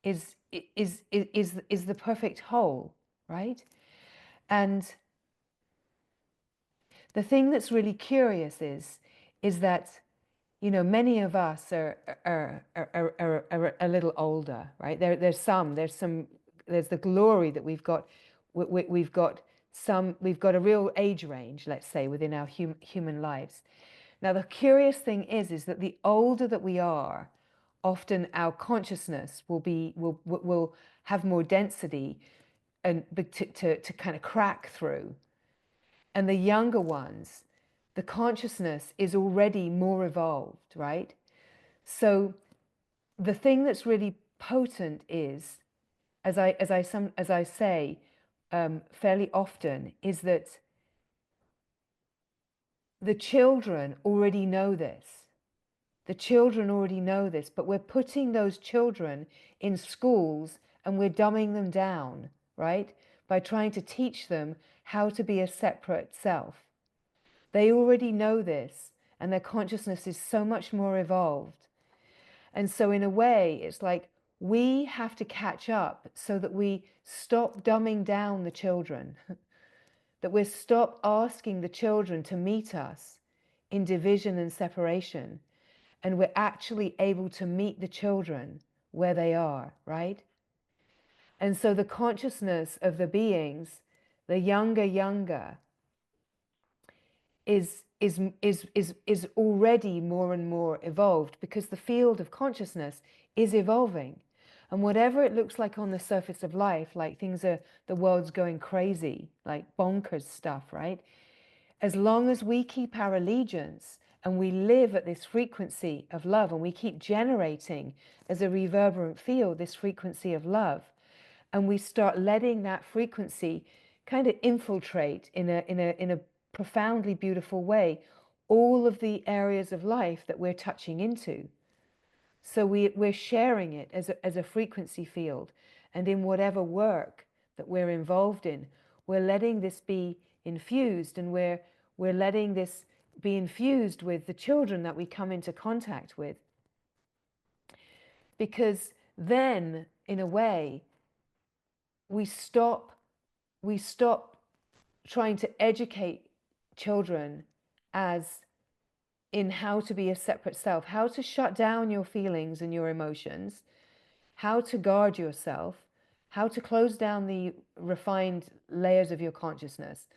is the perfect whole, right? And the thing that's really curious is that, you know, many of us are a little older, right? There's the glory that we've got. We've got a real age range, let's say, within our human lives. Now, the curious thing is that the older that we are, often our consciousness will have more density and to kind of crack through. And the younger ones, the consciousness is already more evolved, right? So the thing that's really potent is, as I say fairly often, is that the children already know this. The children already know this, but we're putting those children in schools and we're dumbing them down, right? By trying to teach them how to be a separate self. They already know this, and their consciousness is so much more evolved. And so in a way, it's like we have to catch up so that we stop dumbing down the children, that we stop asking the children to meet us in division and separation, and we're actually able to meet the children where they are, right? And so the consciousness of the beings, the younger, is already more and more evolved, because the field of consciousness is evolving. And whatever it looks like on the surface of life, like the world's going crazy, like bonkers stuff, right? As long as we keep our allegiance and we live at this frequency of love, and we keep generating as a reverberant field this frequency of love, and we start letting that frequency kind of infiltrate in a profoundly beautiful way all of the areas of life that we're touching into. So we're sharing it as a frequency field, and in whatever work that we're involved in, we're letting this be infused, and we're letting this be infused with the children that we come into contact with. Because then, in a way, we stop trying to educate children as in how to be a separate self, how to shut down your feelings and your emotions, how to guard yourself, how to close down the refined layers of your consciousness.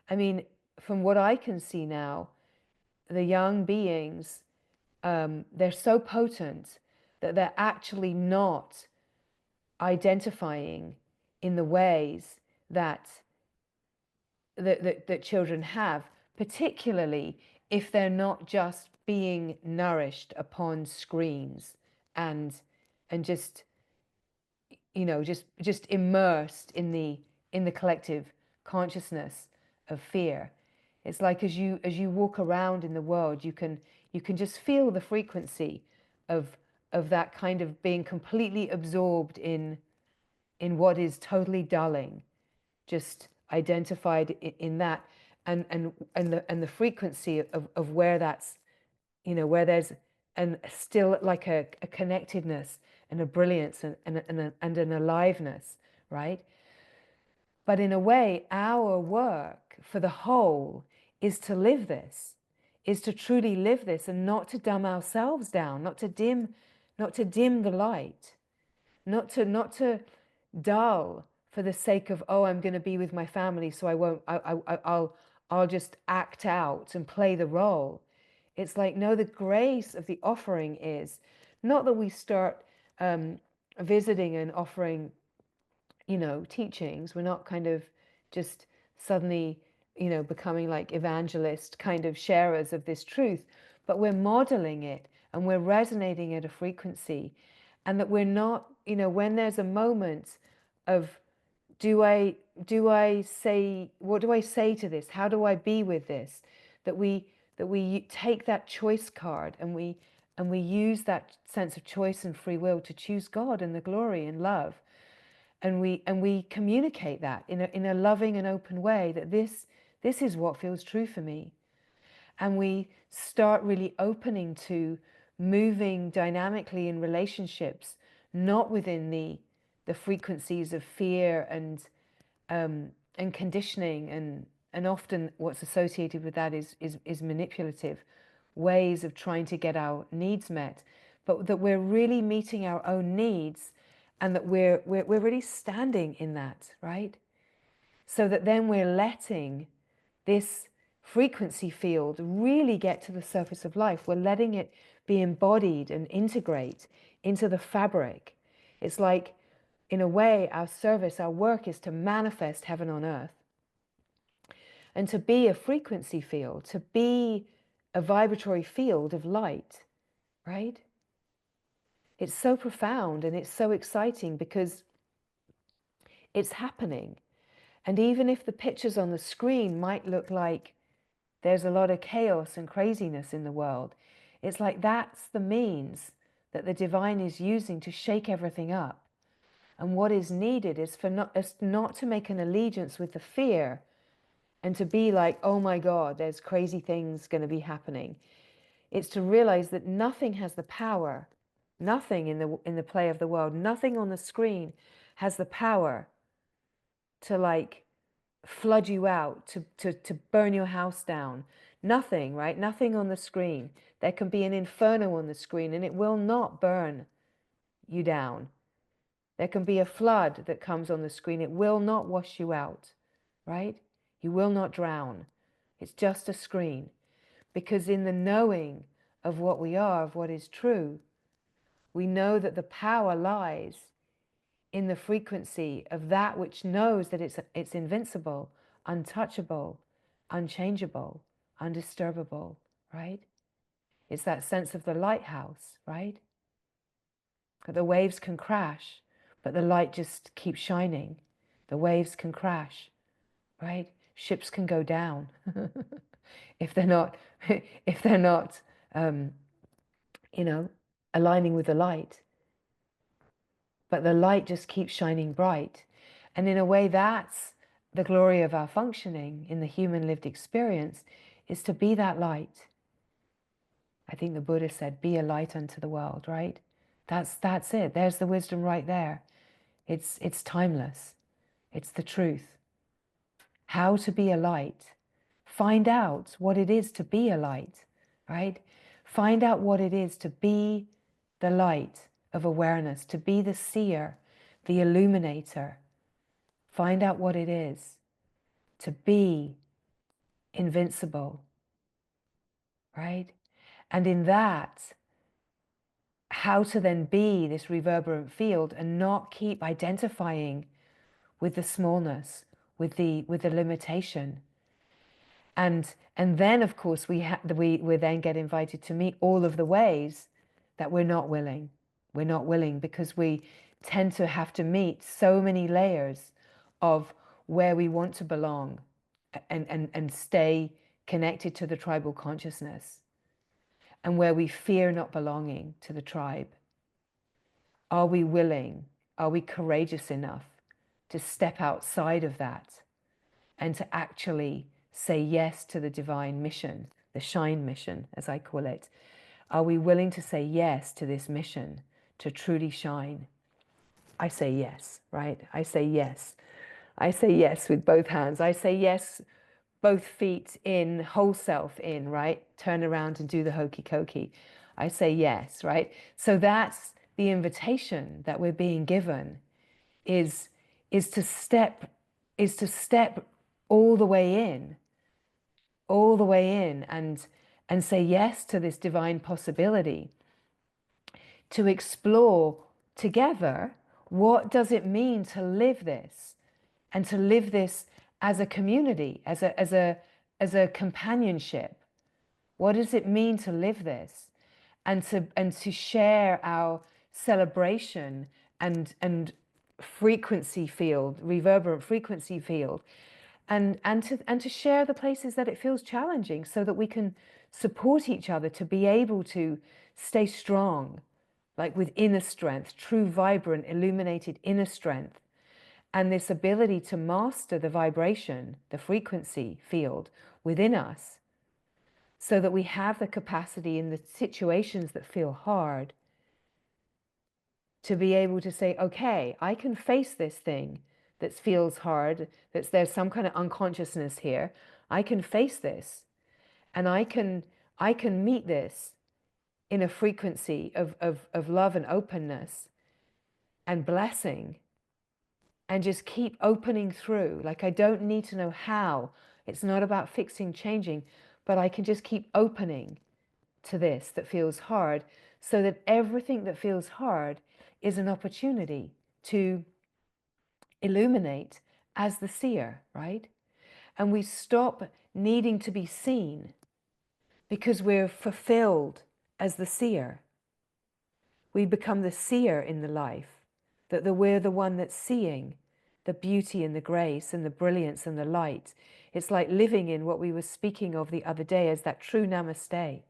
I mean, from what I can see now, the young beings, they're so potent that they're actually not identifying in the ways that that children have, particularly if they're not just being nourished upon screens and just just immersed in the collective consciousness of fear. It's like as you walk around in the world, you can just feel the frequency of that kind of being completely absorbed in what is totally dulling, just identified in that, and the frequency of where that's, where there's and still like a connectedness and a brilliance and an aliveness, right? But in a way, our work for the whole is to live this, is to truly live this, and not to dumb ourselves down, not to dim the light, not to dull for the sake of, oh, I'm going to be with my family, so I won't, I'll just act out and play the role. It's like, no, the grace of the offering is not that we start visiting and offering, teachings. We're not kind of just suddenly, becoming like evangelist kind of sharers of this truth, but we're modeling it and we're resonating at a frequency. And that we're not, when there's a moment of, do I say, what do I say to this? How do I be with this? That we take that choice card, and we use that sense of choice and free will to choose God and the glory and love, and we communicate that in a loving and open way, that this is what feels true for me. And we start really opening to moving dynamically in relationships, not within the frequencies of fear and conditioning, and often what's associated with that is manipulative ways of trying to get our needs met, but that we're really meeting our own needs, and that we're really standing in that, right? So that then we're letting this frequency field really get to the surface of life. We're letting it be embodied and integrate into the fabric. It's like, in a way, our service, our work is to manifest heaven on earth, and to be a frequency field, to be a vibratory field of light, right? It's so profound and it's so exciting because it's happening. And even if the pictures on the screen might look like there's a lot of chaos and craziness in the world, it's like that's the means that the divine is using to shake everything up. And what is needed is for us not to make an allegiance with the fear and to be like, oh my God, there's crazy things going to be happening. It's to realize that nothing has the power, nothing in the play of the world, nothing on the screen has the power to like flood you out, to burn your house down. Nothing, right? Nothing on the screen. There can be an inferno on the screen and it will not burn you down. There can be a flood that comes on the screen. It will not wash you out, right? You will not drown. It's just a screen. Because in the knowing of what we are, of what is true, we know that the power lies in the frequency of that which knows that it's invincible, untouchable, unchangeable, undisturbable, right? It's that sense of the lighthouse, right? That the waves can crash, but the light just keeps shining. The waves can crash, right? Ships can go down if they're not, if they're not, you know, aligning with the light. But the light just keeps shining bright. And in a way, that's the glory of our functioning in the human lived experience, is to be that light. I think the Buddha said, be a light unto the world, right? That's it. There's the wisdom right there. It's timeless. It's the truth. How to be a light. Find out what it is to be a light, right? Find out what it is to be the light of awareness, to be the seer, the illuminator. Find out what it is to be invincible, right? And in that, how to then be this reverberant field and not keep identifying with the smallness, with the limitation. And then, of course, we then get invited to meet all of the ways that we're not willing. We're not willing because we tend to have to meet so many layers of where we want to belong and stay connected to the tribal consciousness, and where we fear not belonging to the tribe. Are we willing? Are we courageous enough to step outside of that and to actually say yes to the divine mission, the shine mission, as I call it? Are we willing to say yes to this mission, to truly shine? I say yes, right? I say yes. I say yes with both hands. I say yes, both feet in, whole self in, right? Turn around and do the hokey cokey. I say yes, right? So that's the invitation that we're being given, is to step all the way in, and say yes to this divine possibility, to explore together what does it mean to live this, and to live this as a community, as a companionship. What does it mean to live this, and to share our celebration and frequency field, reverberant frequency field, and to share the places that it feels challenging, so that we can support each other to be able to stay strong, like with inner strength, true, vibrant, illuminated inner strength, and this ability to master the vibration, the frequency field within us, so that we have the capacity in the situations that feel hard to be able to say, okay, I can face this thing that feels hard, there's some kind of unconsciousness here. I can face this, and I can meet this in a frequency of love and openness and blessing, and just keep opening through. Like, I don't need to know how. It's not about fixing, changing, but I can just keep opening to this that feels hard, so that everything that feels hard is an opportunity to illuminate as the seer, right? And we stop needing to be seen because we're fulfilled as the seer. We become the seer in the life, that we're the one that's seeing the beauty and the grace and the brilliance and the light. It's like living in what we were speaking of the other day as that true namaste,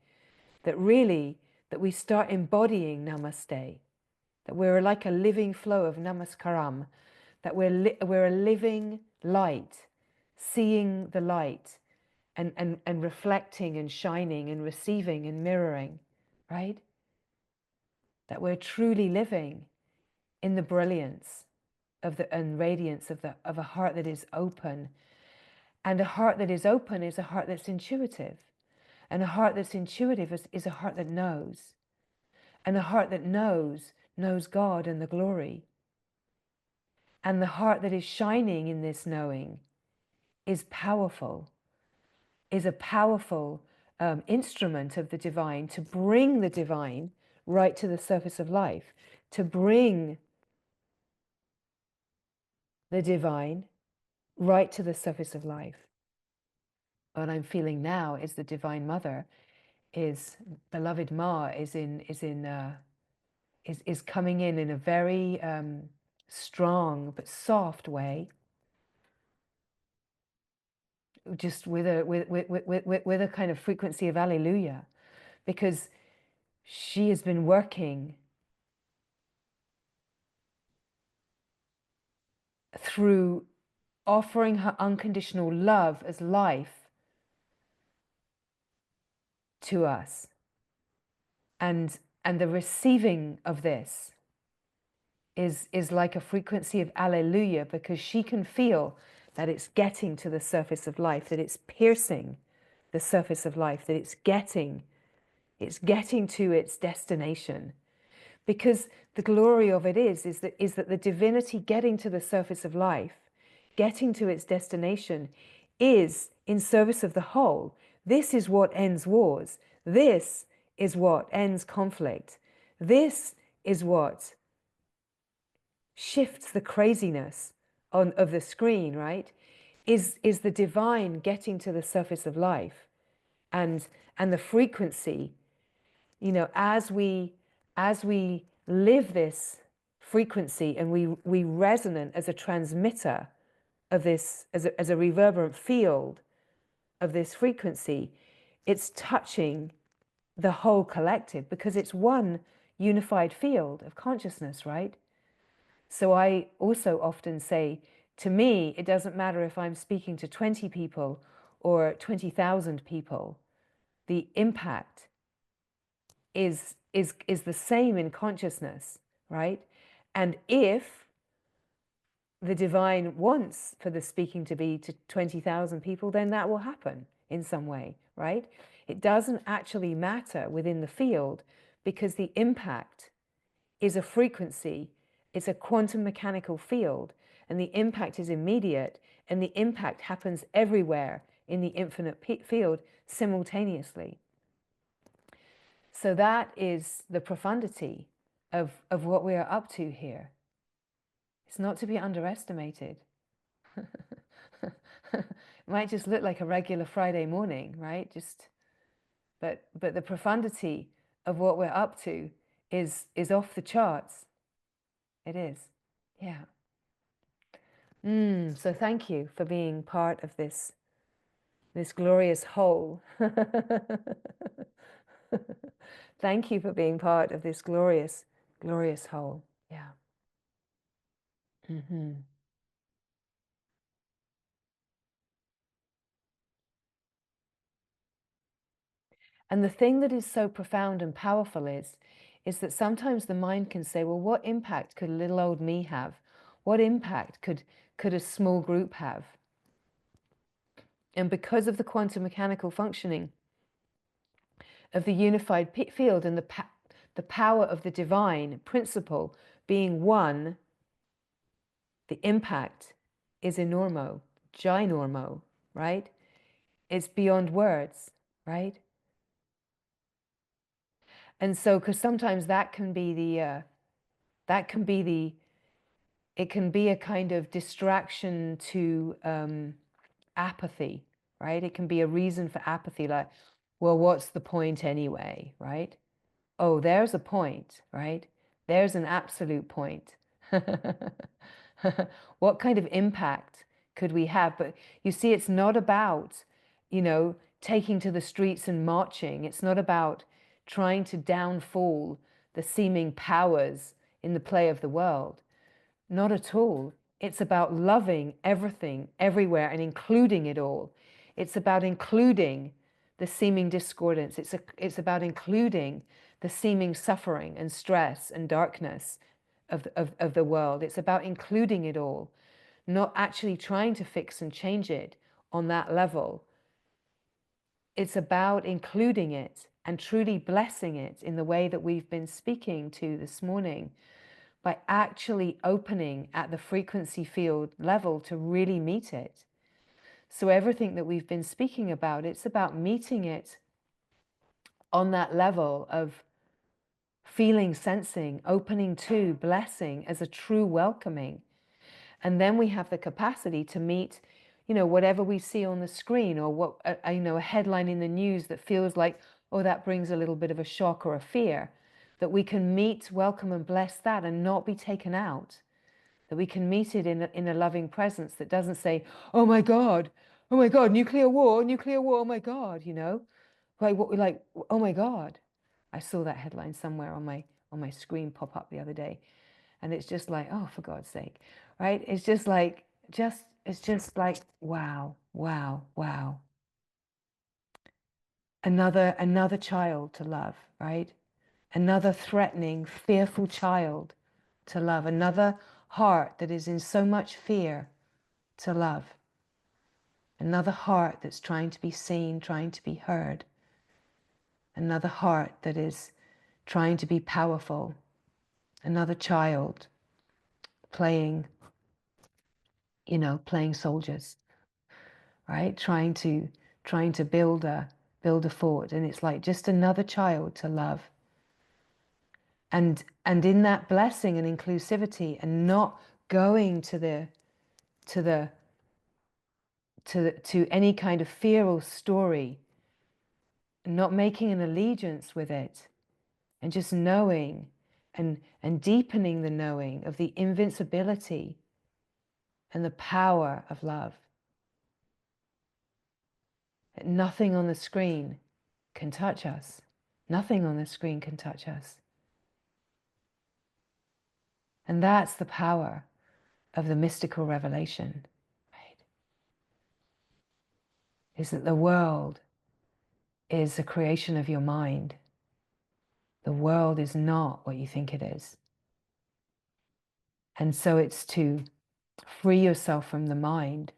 that we start embodying namaste, that we're like a living flow of namaskaram, that we're a living light, seeing the light and reflecting and shining and receiving and mirroring, right? That we're truly living in the brilliance of the and radiance of a heart that is open. And a heart that is open is a heart that's intuitive. And a heart that's intuitive is a heart that knows. And a heart that knows God and the glory. And the heart that is shining in this knowing is powerful, is a powerful instrument of the divine to bring the divine right to the surface of life, to bring the divine right to the surface of life. What I'm feeling now is the Divine Mother, is beloved Ma, is coming in a very strong but soft way, just with a kind of frequency of Alleluia, because she has been working through offering her unconditional love as life to us, and the receiving of this is like a frequency of Alleluia, because she can feel that it's getting to the surface of life, that it's piercing the surface of life, that it's getting to its destination. Because the glory of it is that the divinity getting to the surface of life, getting to its destination, is in service of the whole. This is what ends wars. This is what ends conflict. This is what shifts the craziness of the screen, right? Is the divine getting to the surface of life, and the frequency, you know, as we live this frequency, and we resonate as a transmitter of this, as a reverberant field of this frequency, it's touching the whole collective, because it's one unified field of consciousness, right? So I also often say, to me, it doesn't matter if I'm speaking to 20 people or 20,000 people. The impact is the same in consciousness, right? And if the divine wants for the speaking to be to 20,000 people, then that will happen in some way, right? It doesn't actually matter within the field, because the impact is a frequency, it's a quantum mechanical field, and the impact is immediate, and the impact happens everywhere in the infinite field simultaneously. So that is the profundity of what we are up to here. It's not to be underestimated. It might just look like a regular Friday morning, right? But the profundity of what we're up to is off the charts. It is. Yeah. So thank you for being part of this glorious whole. Thank you for being part of this glorious whole. Yeah. And the thing that is so profound and powerful is that sometimes the mind can say, well, what impact could little old me have? What impact could a small group have? And because of the quantum mechanical functioning of the unified field, and the power of the divine principle being one, the impact is enormo, ginormo, right? It's beyond words, right? And so, because sometimes that can be it can be a kind of distraction to apathy, right? It can be a reason for apathy, like, well, what's the point anyway, right? Oh, there's a point, right? There's an absolute point. What kind of impact could we have? But you see, it's not about, taking to the streets and marching. It's not about trying to downfall the seeming powers in the play of the world. Not at all. It's about loving everything, everywhere, and including it all. It's about including the seeming discordance. It's about including the seeming suffering and stress and darkness of the world. It's about including it all, not actually trying to fix and change it on that level. It's about including it and truly blessing it in the way that we've been speaking to this morning, by actually opening at the frequency field level to really meet it. So everything that we've been speaking about, it's about meeting it on that level of feeling, sensing, opening to, blessing as a true welcoming. And then we have the capacity to meet, whatever we see on the screen, or what, a headline in the news that feels like, oh, that brings a little bit of a shock or a fear, that we can meet, welcome, and bless that and not be taken out. That we can meet it in a loving presence that doesn't say, oh my God, nuclear war, oh my God, like, oh my God. I saw that headline somewhere on my screen pop up the other day. And it's just like, oh, for God's sake, right? It's just like, wow, wow, wow. Another child to love, right? Another threatening, fearful child to love. Another heart that is in so much fear to love. Another heart that's trying to be seen, trying to be heard. Another heart that is trying to be powerful. Another child playing soldiers, right? Trying to build a fort. And it's like just another child to love. And in that blessing and inclusivity, and not going to any kind of fear or story, not making an allegiance with it, and just knowing and deepening the knowing of the invincibility and the power of love. Nothing on the screen can touch us. Nothing on the screen can touch us. And that's the power of the mystical revelation, right? Is that the world is a creation of your mind. The world is not what you think it is. And so it's to free yourself from the mind.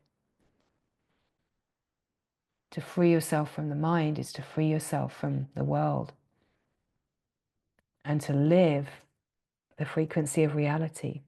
To free yourself from the mind is to free yourself from the world, and to live the frequency of reality.